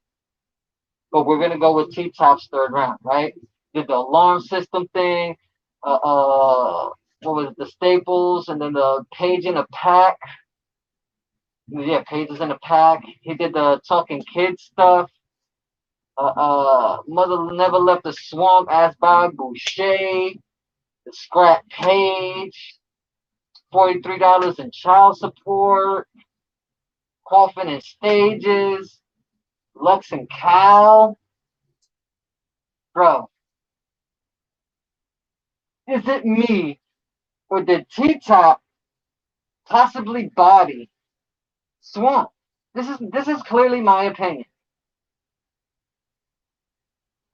But we're gonna go with T-Top's third round, right? Did the alarm system thing, what was it, the staples, and then the page in a pack. Yeah, pages in a pack. He did the talking kids stuff. Mother never left the swamp. Asked by Boucher. The scrap page. $43 in child support. Coffin and stages. Lux and Cal. Bro, is it me or did T-Top possibly body Swamp? This is clearly my opinion.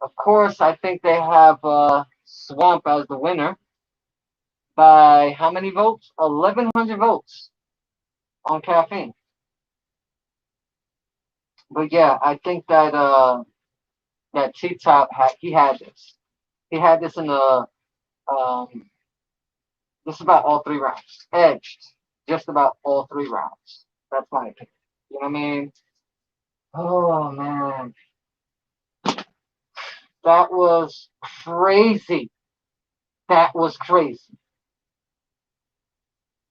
Of course, I think they have Swamp as the winner by how many votes? 1,100 votes on caffeine. But yeah, I think that T-Top had this. He had this in the um just about all three rounds. Edged just about all three rounds. That's my opinion. You know what I mean? Oh man, that was crazy. That was crazy.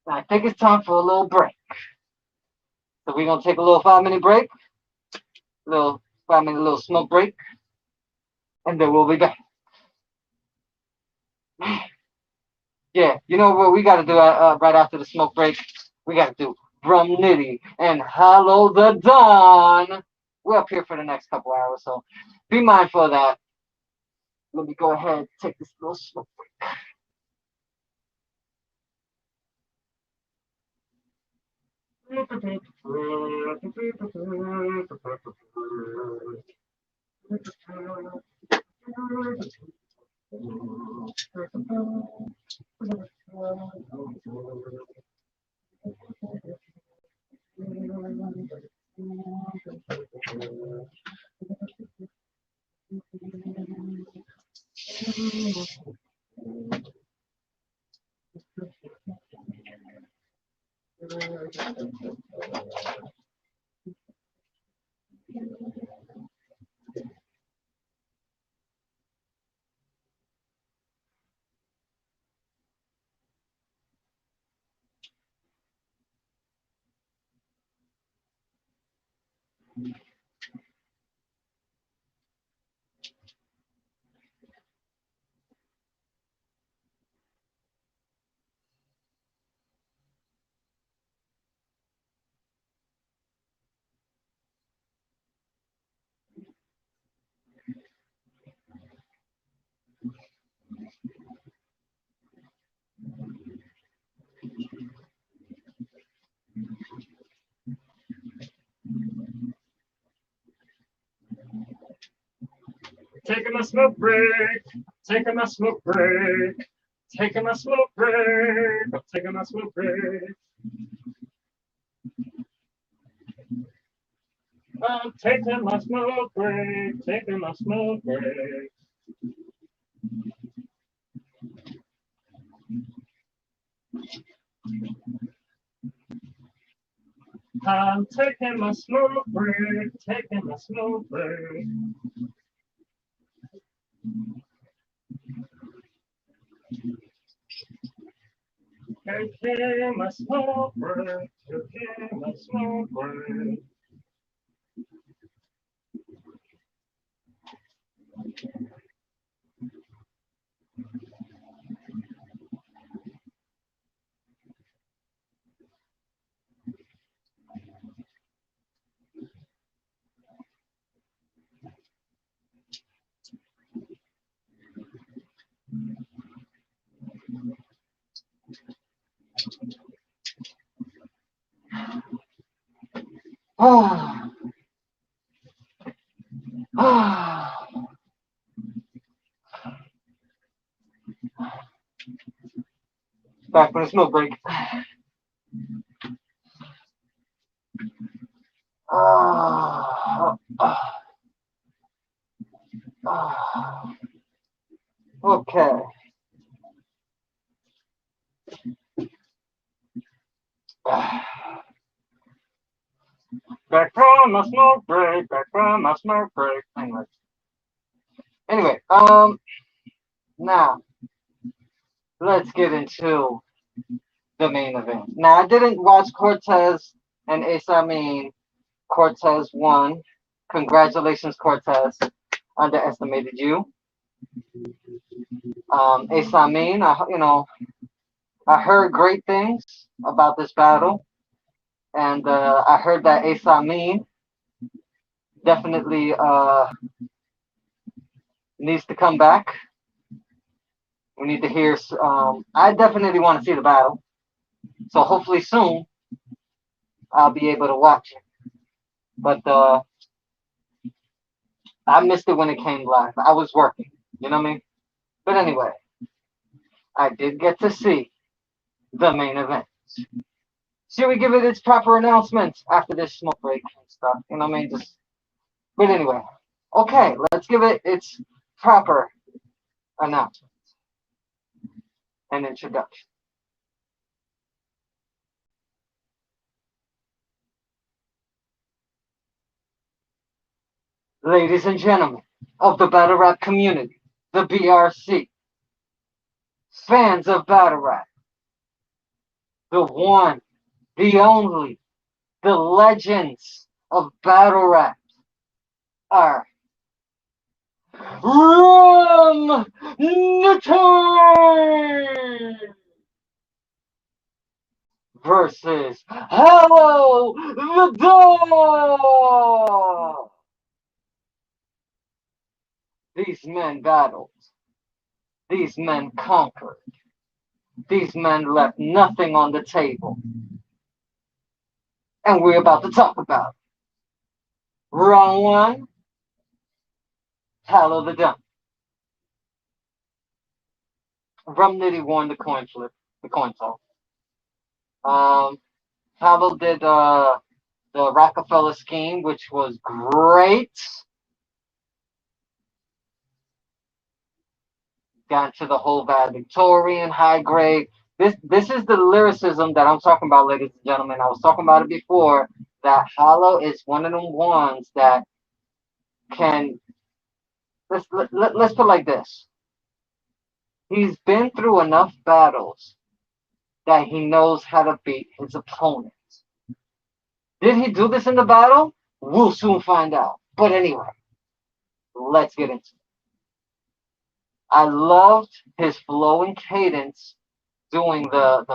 I think it's time for a little break. So we're gonna take a little 5 minute break, little 5 minute little smoke break, and then we'll be back. Yeah, you know what we gotta do right after the smoke break? We gotta do RumNitty and HollowDaDon. We're up here for the next couple hours, so be mindful of that. Let me go ahead and take this little smoke break. Taking my smoke break, taking my smoke break, taking my smoke break, I'm taking my smoke break. I'm taking my smoke break, taking my smoke break. I'm taking my smoke break, taking my smoke break. Taking my smoke break, taking my smoke break. Ah. Back from the smoke break. Okay. Back from my smoke break. Back from my smoke break. Anyway. Now let's get into the main event. Now I didn't watch Cortez and Ace Amin. Cortez won. Congratulations, Cortez. Underestimated you. Ace Amin, I heard great things about this battle, and I heard that Ace Amin definitely needs to come back. We need to hear. I definitely want to see the battle, so hopefully soon I'll be able to watch it. But I missed it when it came live. I was working, you know what I mean? But anyway, I did get to see the main event. Should we give it its proper announcements after this smoke break and stuff? You know what I mean? But anyway, okay, let's give it its proper announcement and introduction. Ladies and gentlemen of the battle rap community, the BRC, fans of battle rap, the one, the only, the legends of battle rap are RumNitty versus HollowDaDon. These men battled. These men conquered. These men left nothing on the table. And we're about to talk about it. Round one, HollowDaDon. RumNitty won the coin flip, the coin toss. Hollow did the Rockefeller scheme, which was great. Got into the whole valedictorian, high grade. This is the lyricism that I'm talking about, ladies and gentlemen. I was talking about it before, that Hollow is one of them ones that can, let's put it like this. He's been through enough battles that he knows how to beat his opponent. Did he do this in the battle? We'll soon find out. But anyway, let's get into it. I loved his flowing cadence doing the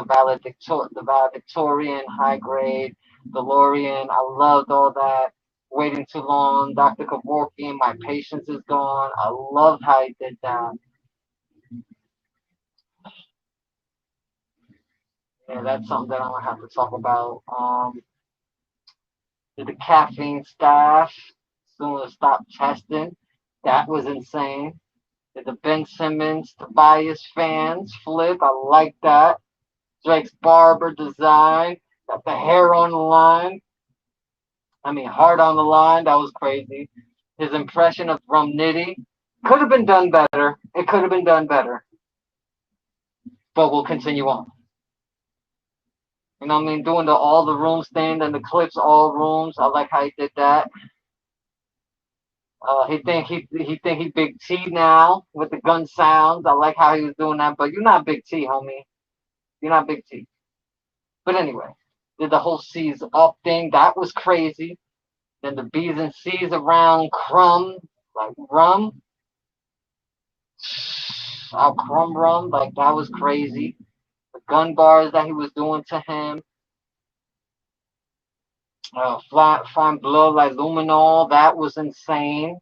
valedictorian, high grade, DeLorean. I loved all that. Waiting too long, Dr. Kevorkian, my patience is gone. I loved how he did that. Yeah, that's something that I'm gonna have to talk about. Did the caffeine staff soon as stop testing? That was insane. Did the Ben Simmons, Tobias fans flip? I like that. Drake's barber design, got the hair on the line. I mean, heart on the line. That was crazy. His impression of RumNitty could have been done better. It could have been done better. But we'll continue on. You know what I mean? Doing the all the rooms thing and the clips all rooms. I like how he did that. He think he Big T now with the gun sounds. I like how he was doing that, but you're not Big T, homie. You're not Big T. But anyway, did the whole C's up thing. That was crazy. Then the B's and C's around Crumb, like Rum. Crumb Rum, like that was crazy. The gun bars that he was doing to him. Fine blood like luminol, that was insane.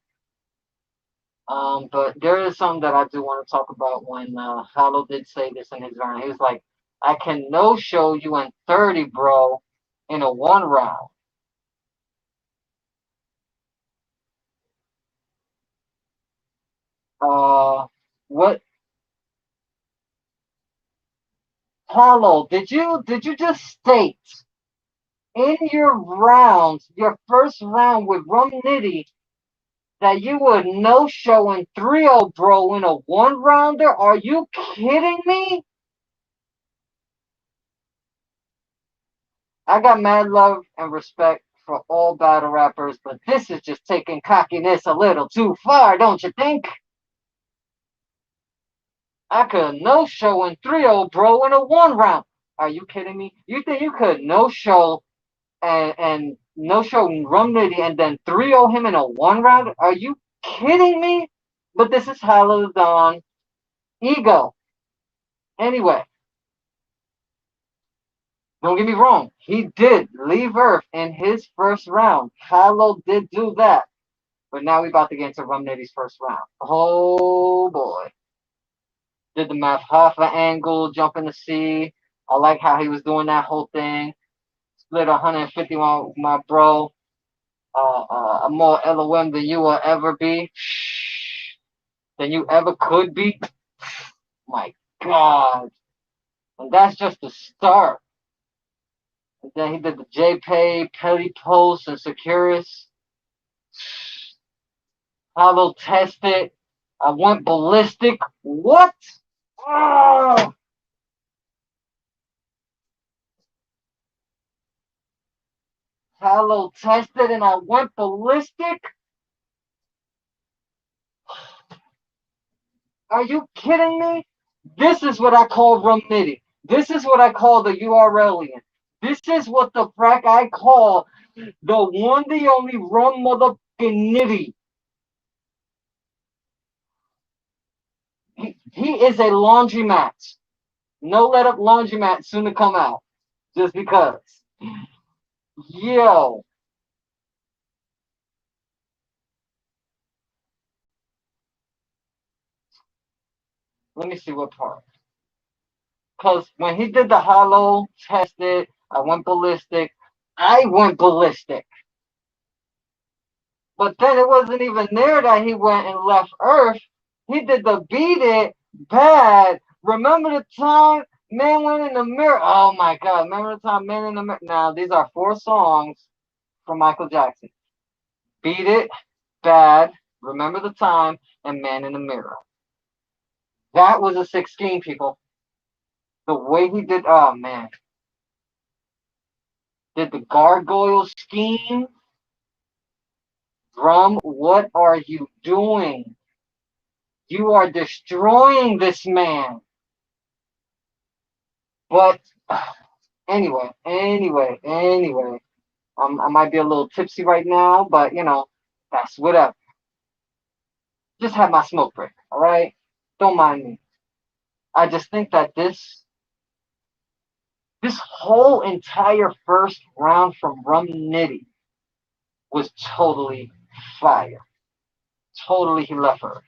But there is something that I do want to talk about when Hollow did say this in his round. He was like, I can no show you in 30, bro, in a one round. What Hollow, did you just state in your round, your first round with RumNitty, that you would no show in 3-0, bro, in a one rounder? Are you kidding me? I got mad love and respect for all battle rappers, but this is just taking cockiness a little too far, don't you think? I could no show in 3-0, bro, in a one round. Are you kidding me? You think you could no show and no show RumNitty and then 3-0 him in a one round? Are you kidding me? But this is HollowDaDon ego. Anyway, don't get me wrong. He did leave Earth in his first round. Hollow did do that. But now we about to get into RumNitty's first round. Oh boy. Did the math half an angle, jump in the sea. I like how he was doing that whole thing. Split 151 with my bro. I'm more LOM than you will ever be. Than you ever could be. My God. And that's just the start. And then he did the JPay, Petty Post, and Securus. Hollow tested. I went ballistic. What? Oh! Hollow tested and I went ballistic? Are you kidding me? This is what I call RumNitty. This is what I call the URLian. This is what the frack I call the one, the only Rum motherfucking nitty. He is a laundromat. No let up laundromat soon to come out. Just because. Yo. Let me see what part. Because when he did the hollow tested, I went ballistic. I went ballistic. But then it wasn't even there that he went and left Earth. He did the beat it bad. Remember the time Man went in the mirror? Oh my God. Remember the time Man in the mirror? Now, these are 4 songs from Michael Jackson. Beat It, Bad, Remember the Time, and Man in the Mirror. That was a 16, people. The way he did, oh man. Did the gargoyle scheme? Drum, what are you doing? You are destroying this man. But anyway. I might be a little tipsy right now, but you know, that's whatever. Just have my smoke break, all right? Don't mind me. I just think that this whole entire first round from RumNitty was totally fire. Totally, he left her.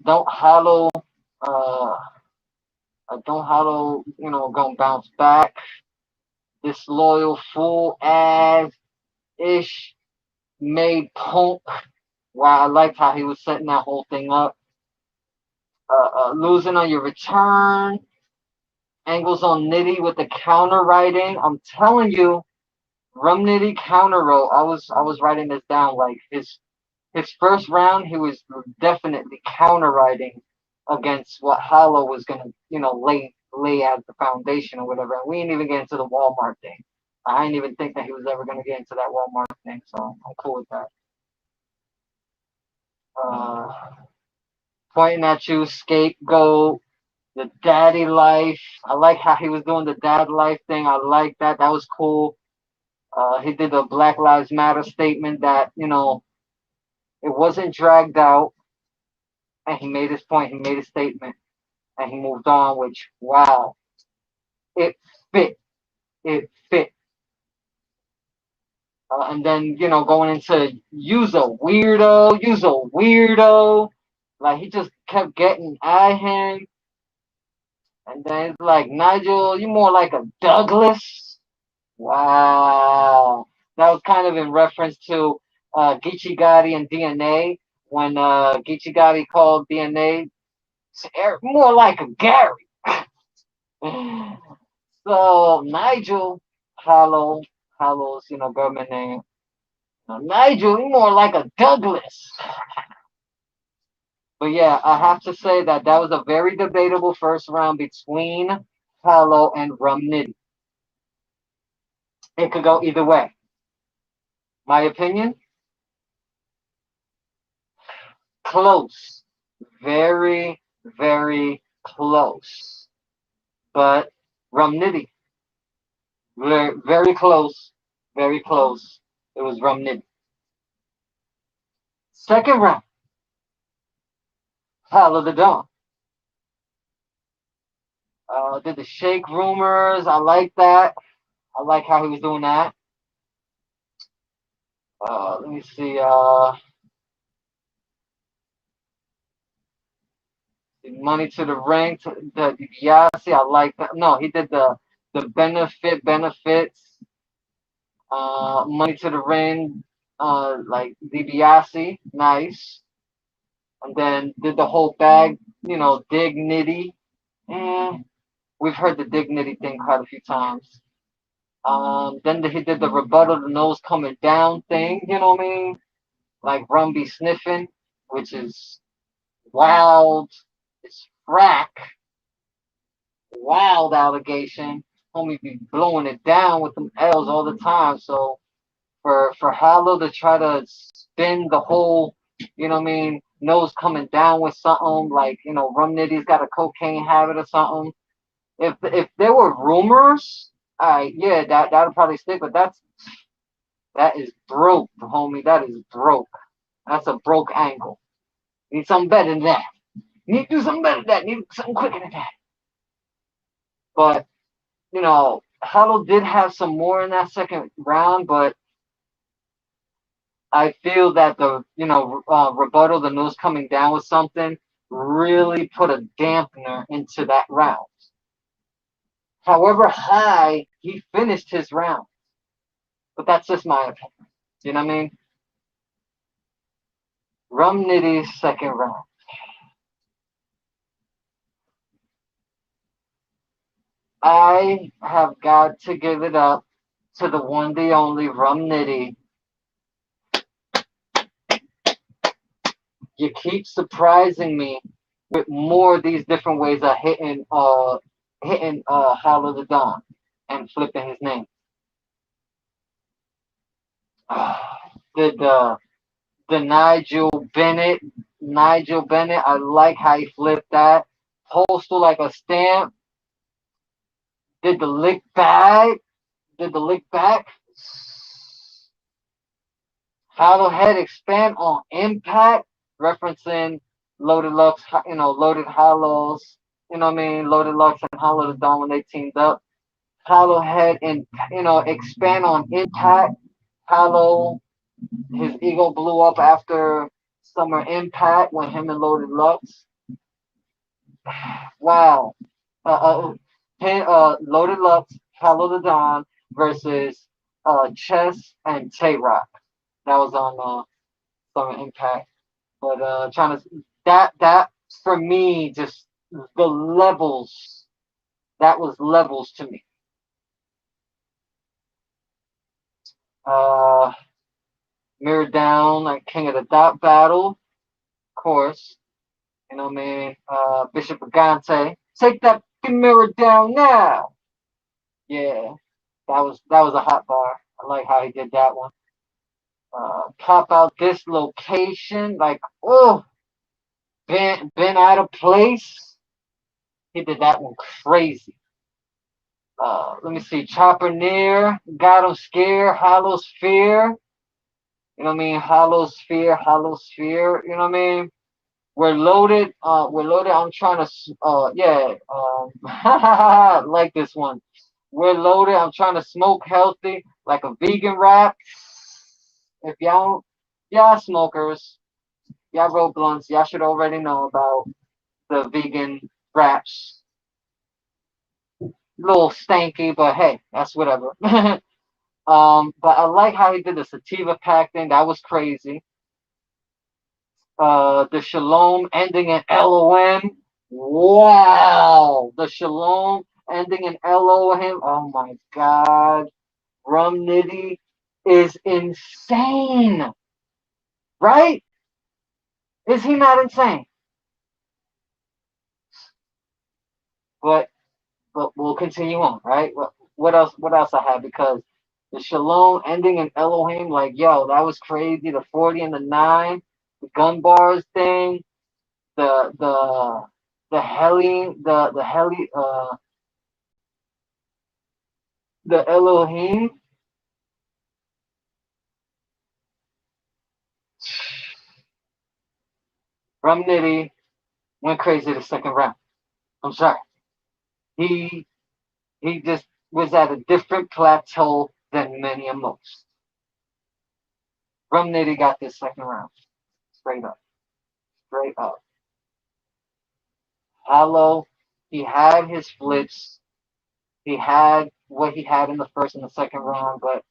Don't hollow. Uh, don't hollow. You know, gonna bounce back. Disloyal fool ass ish made punk. Wow, I liked how he was setting that whole thing up. Losing on your return. Angles on Nitty with the counter writing. I'm telling you, RumNitty counter wrote. I was writing this down. Like his first round, he was definitely counter writing against what Hollow was gonna, lay as the foundation or whatever. And we didn't even get into the Walmart thing. I didn't even think that he was ever gonna get into that Walmart thing, so I'm cool with that. Uh, Pointing at you, scapegoat, the daddy life. I like how he was doing the dad life thing. I like that. That was cool. He did the Black Lives Matter statement that, it wasn't dragged out, and he made his point. He made a statement, and he moved on. Which, wow, it fit. It fit. And then, going into use a weirdo, use a weirdo. Like, he just kept getting at him. And then it's like, Nigel, you more like a Douglas. Wow. That was kind of in reference to Geechee Gotti and DNA. When Geechee Gotti called DNA more like a Gary. So Nigel, Hollow's, government name. Nigel, you more like a Douglas. But yeah, I have to say that was a very debatable first round between Hollow and RumNitty. It could go either way. My opinion? Close. Very, very close. But RumNitty. Very, very close. Very close. It was RumNitty. Second round. HollowDaDon. Did the shake rumors. I like that. I like how he was doing that. Let me see. Money to the ring. The DiBiase. I like that. No, he did the benefits. Money to the ring. Like DiBiase. Nice. And then did the whole bag. Dignity. We've heard the dignity thing quite a few times. Then he did the rebuttal, the nose coming down thing, you know what I mean? Like Rum be sniffing, which is wild. It's frack. Wild allegation. Homie be blowing it down with them L's all the time. So for Hollow to try to spin the whole, nose coming down with something like, RumNitty's got a cocaine habit or something. If there were rumors, yeah, that'll probably stick, but that is broke, homie. That is broke. That's a broke angle. Need something better than that. Need to do something better than that. Need something quicker than that. But Huddle did have some more in that second round, but I feel that the rebuttal, the news coming down with something, really put a dampener into that round. However high he finished his round. But that's just my opinion. You know what I mean? RumNitty's second round. I have got to give it up to the one, the only RumNitty. You keep surprising me with more of these different ways of hitting HollowDaDon and flipping his name. Did the Nigel Bennett, I like how he flipped that. Postal like a stamp. Did the lick back. Hollow head expand on impact, referencing Loaded Lux, Loaded Hollows, Loaded Lux and HollowDaDon when they teamed up. Hollow head and, expand on impact. Hollow, his ego blew up after Summer Impact when him and Loaded Lux. Wow. Loaded Lux, HollowDaDon versus Chess and Tay-Rock. That was on Summer Impact. But trying to that for me, just the levels. That was levels to me. Mirror down, like King of the Dot battle, of course. You know what I mean? Bishop Brigante. Take that fucking mirror down now. Yeah, that was a hot bar. I like how he did that one. Pop out this location, like, oh, been out of place. He did that one crazy. Let me see. Chopper near, got him scared. Hollow sphere. You know what I mean? Hollow sphere, hollow sphere. You know what I mean? We're loaded. We're loaded. I'm trying to. Yeah. Like this one. We're loaded. I'm trying to smoke healthy, like a vegan wrap. If y'all smokers, y'all roll blunts, y'all should already know about the vegan wraps. A little stanky, but hey, that's whatever. But I like how he did the sativa pack thing. That was crazy. The shalom ending in LOM. Wow. The shalom ending in LOM. Oh my God. RumNitty is insane. Right? Is he not insane? But we'll continue on, right? What else I have? Because the shalom ending in Elohim, like, yo, that was crazy. The 40 and the 9, the gun bars thing, the heli, the Elohim. RumNitty went crazy the second round. I'm sorry. He he just was at a different plateau than many of most. RumNitty got this second round. Straight up. Straight up. Hollow, he had his flips. He had what he had in the first and the second round, but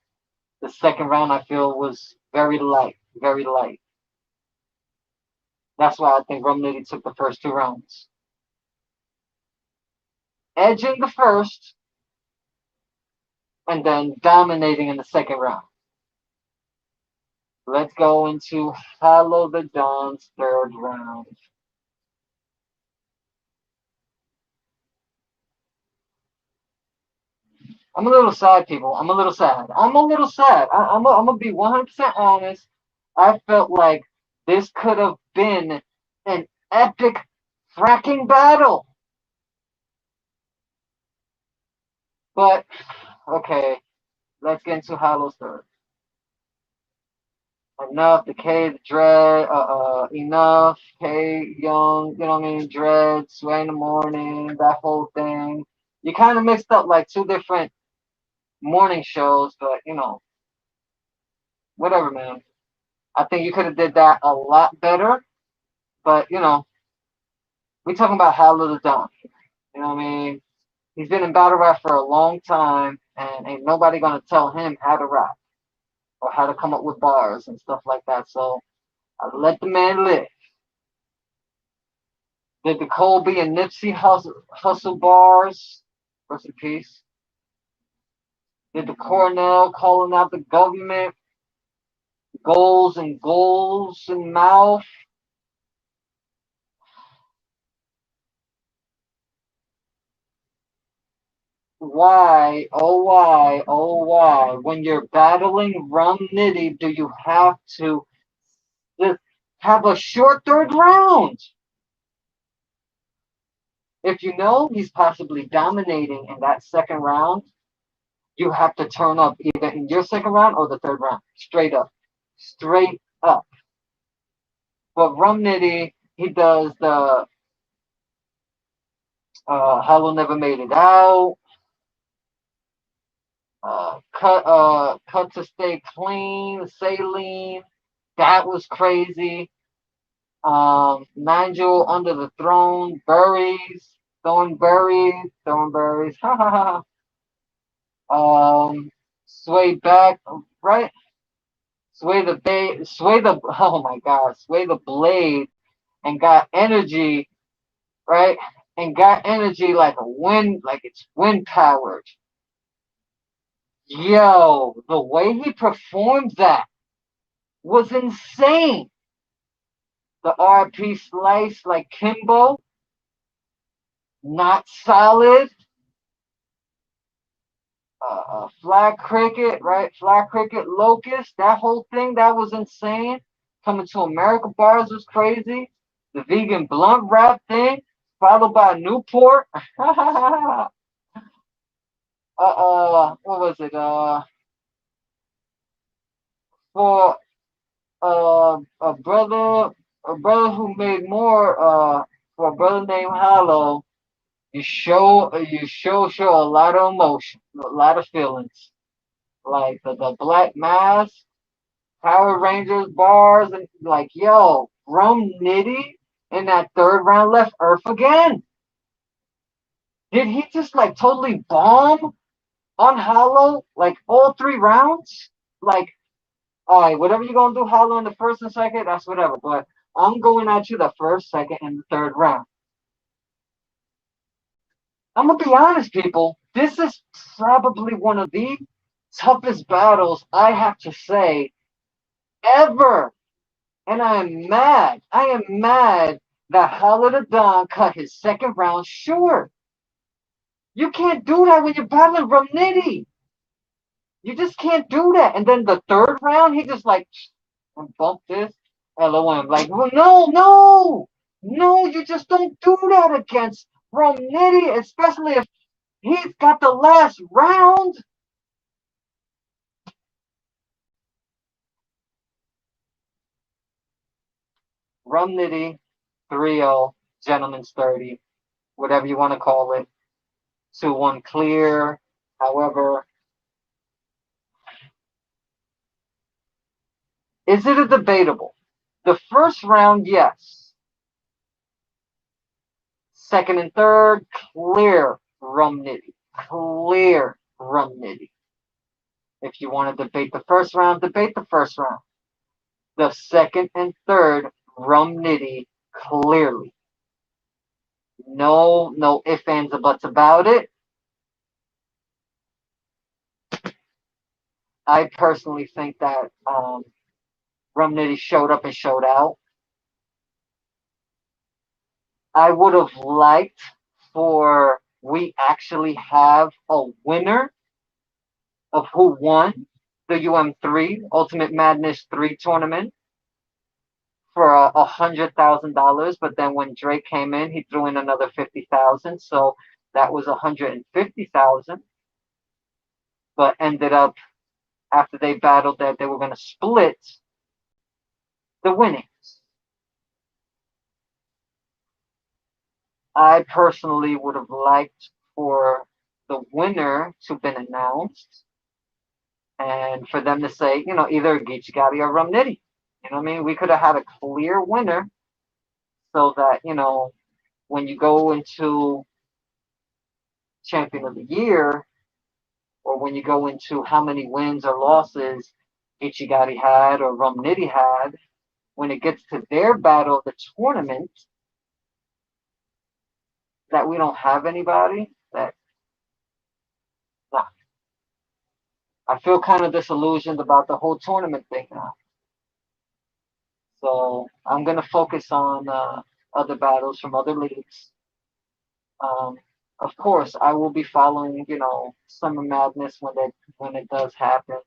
the second round I feel was very light, very light. That's why I think RumNitty took the first two rounds. Edging the first and then dominating in the second round. Let's go into HollowDaDon's third round. I'm a little sad, people. I'm a little sad. I'm a little sad. I'm going to be 100% honest. I felt like this could have been an epic fracking battle. But, okay, let's get into Hollow's third. Enough, the K, the Dread, enough, K, Young, you know what I mean, Dread, Sway in the Morning, that whole thing. You kind of mixed up like two different morning shows, but, whatever, man. I think you could have did that a lot better, but, we talking about HollowDaDon. You know what I mean? He's been in battle rap for a long time, and ain't nobody gonna tell him how to rap or how to come up with bars and stuff like that. So I let the man live. Did the Colby and Nipsey hustle bars? Rest in peace. Did the Cornell calling out the government? Goals in mouth. Why, oh why, when you're battling RumNitty, do you have to just have a short third round? If you know he's possibly dominating in that second round, you have to turn up either in your second round or the third round. Straight up. Straight up. But RumNitty, he does the Hollow never made it out. Cut to stay clean, saline. That was crazy. Nigel under the throne, berries, throwing berries. Ha ha ha. Sway back, right? Oh my God, sway the blade and got energy, right? And got energy like a wind, like it's wind powered. Yo, the way he performed that was insane. The RP slice like Kimbo. not solid. Flag cricket, right? Flag cricket, locust, that whole thing, that was insane. Coming to America bars was crazy. The vegan blunt wrap thing, followed by Newport. What was it? For a brother who made more. For a brother named Hollow, you show a lot of emotion, a lot of feelings, like the Black Mask, Power Rangers bars, and like, yo, RumNitty in that third round left Earth again. Did he just like totally bomb on Hollow like all 3 rounds? Like, all right, whatever you're gonna do, Hollow in the first and second, that's whatever. But I'm going at you the first, second, and the third round. I'm gonna be honest, people. This is probably one of the toughest battles I have to say ever. And I am mad. I am mad that HollowDaDon cut his second round short. You can't do that when you're battling RumNitty. You just can't do that. And then the third round, he just like bump this. LOM. Like, well, no, no, no, you just don't do that against RumNitty, especially if he's got the last round. RumNitty 3-0, Gentleman's 30, whatever you want to call it. 2-1 clear. However, is it a debatable? The first round, yes. Second and third, clear RumNitty. Clear RumNitty. If you want to debate the first round, debate the first round. The second and third, RumNitty clearly. No ifs, ands, or buts about it. I personally think that RumNitty showed up and showed out. I would have liked for we actually have a winner of who won the UM3 Ultimate Madness 3 tournament for $100,000. But then when Drake came in, he threw in another 50,000, so that was 150,000. But ended up after they battled that they were going to split the winnings. I personally would have liked for the winner to have been announced and for them to say, either Geechee Gotti or RumNitty. You know what I mean? We could have had a clear winner so that, when you go into champion of the year or when you go into how many wins or losses Geechee Gotti had or RumNitty had, when it gets to their battle of the tournament, that we don't have anybody that, nah. I feel kind of disillusioned about the whole tournament thing now. So I'm going to focus on other battles from other leagues. Um, of course, I will be following, Summer Madness when it does happen.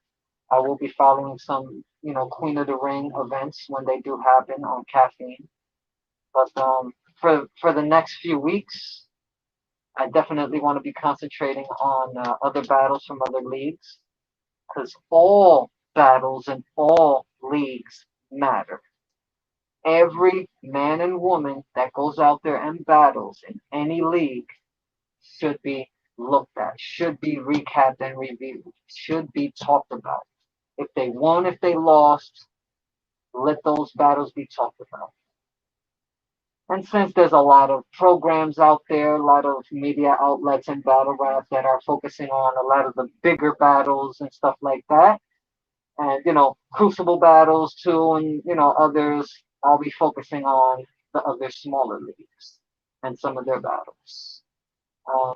I will be following some, Queen of the Ring events when they do happen on Caffeine. But for the next few weeks, I definitely want to be concentrating on other battles from other leagues because all battles in all leagues matter. Every man and woman that goes out there and battles in any league should be looked at, should be recapped and reviewed, should be talked about. If they won, if they lost, let those battles be talked about. And since there's a lot of programs out there, a lot of media outlets and battle rap that are focusing on a lot of the bigger battles and stuff like that, and crucible battles too, and others, I'll be focusing on the other smaller leagues and some of their battles. Um,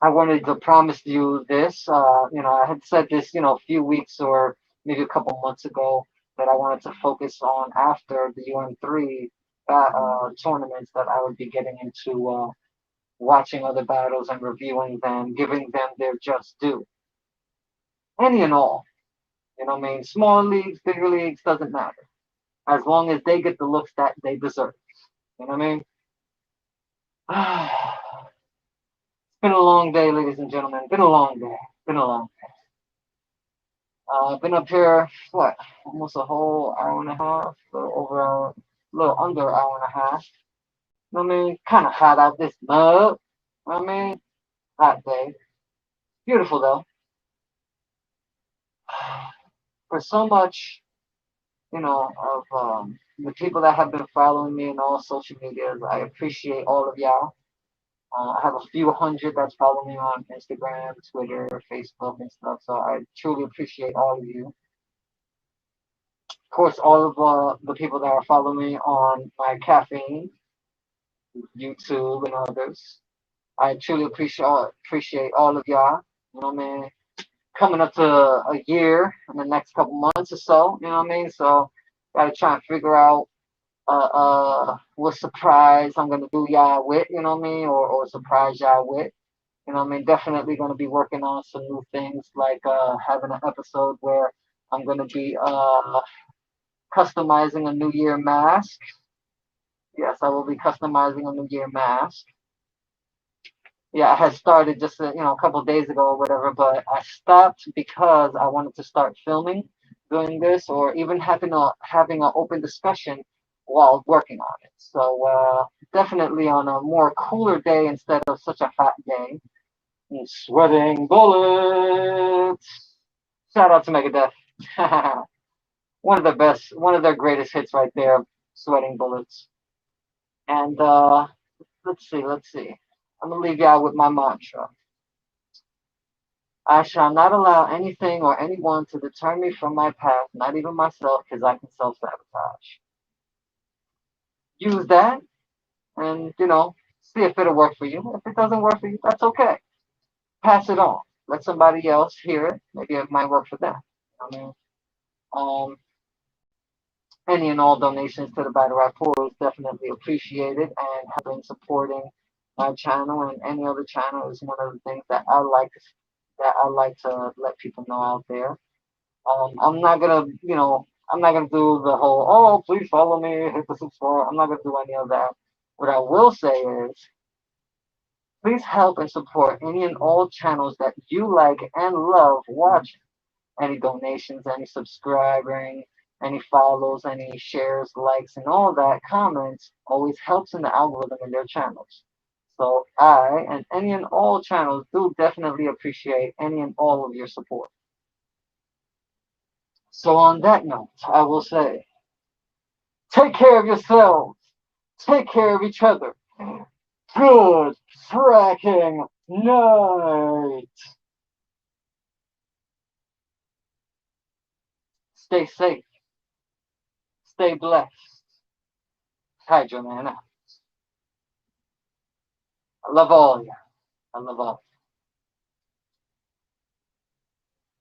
I wanted to promise you this. I had said this, a few weeks or maybe a couple months ago that I wanted to focus on after the UM3 tournaments that I would be getting into. watching other battles and reviewing them, giving them their just due. Any and all. You know what I mean? Small leagues, bigger leagues, doesn't matter. As long as they get the looks that they deserve. You know what I mean? It's been a long day, ladies and gentlemen. Been a long day. Been a long day. Been up here, what, almost a whole hour and a half, a little over hour, a little under an hour and a half. You know what I mean? Kind of hot out this mug. You know what I mean? Hot day. Beautiful though. For so much, of the people that have been following me in all social medias, I appreciate all of y'all. I have a few hundred that's following me on Instagram, Twitter, Facebook, and stuff. So I truly appreciate all of you. Of course, all of the people that are following me on my caffeine, YouTube, and others. I truly appreciate all of y'all. You know what I mean? Coming up to a year in the next couple months or so. You know what I mean? So gotta try and figure out what surprise I'm gonna do y'all with. You know what I mean? Or surprise y'all with. You know what I mean? Definitely gonna be working on some new things like having an episode where I'm gonna be customizing a New Year mask. Yes, I will be customizing a New Year mask. Yeah, I had started just a couple days ago or whatever, but I stopped because I wanted to start filming doing this, or even having an open discussion while working on it. So definitely on a more cooler day instead of such a hot day. And sweating bullets. Shout out to Megadeth. One of the best, one of their greatest hits right there, Sweating Bullets. And let's see. I'm gonna leave y'all with my mantra. I shall not allow anything or anyone to deter me from my path, not even myself, because I can self-sabotage. Use that and, see if it'll work for you. If it doesn't work for you, that's okay. Pass it on. Let somebody else hear it. Maybe it might work for them. I mean, um, any and all donations to the Battle Rap Pool is definitely appreciated, and helping supporting my channel and any other channel is one of the things that I like to let people know out there. I'm not gonna, I'm not gonna do the whole, oh, please follow me, hit the subscribe. I'm not gonna do any of that. What I will say is, please help and support any and all channels that you like and love watching. Any donations, any subscribing, any follows, any shares, likes, and all that, comments always helps in the algorithm in their channels. So I and any and all channels do definitely appreciate any and all of your support. So on that note, I will say, take care of yourselves. Take care of each other. Good fracking night. Stay safe. Stay blessed. Hydro Man. I love all of you. I love all.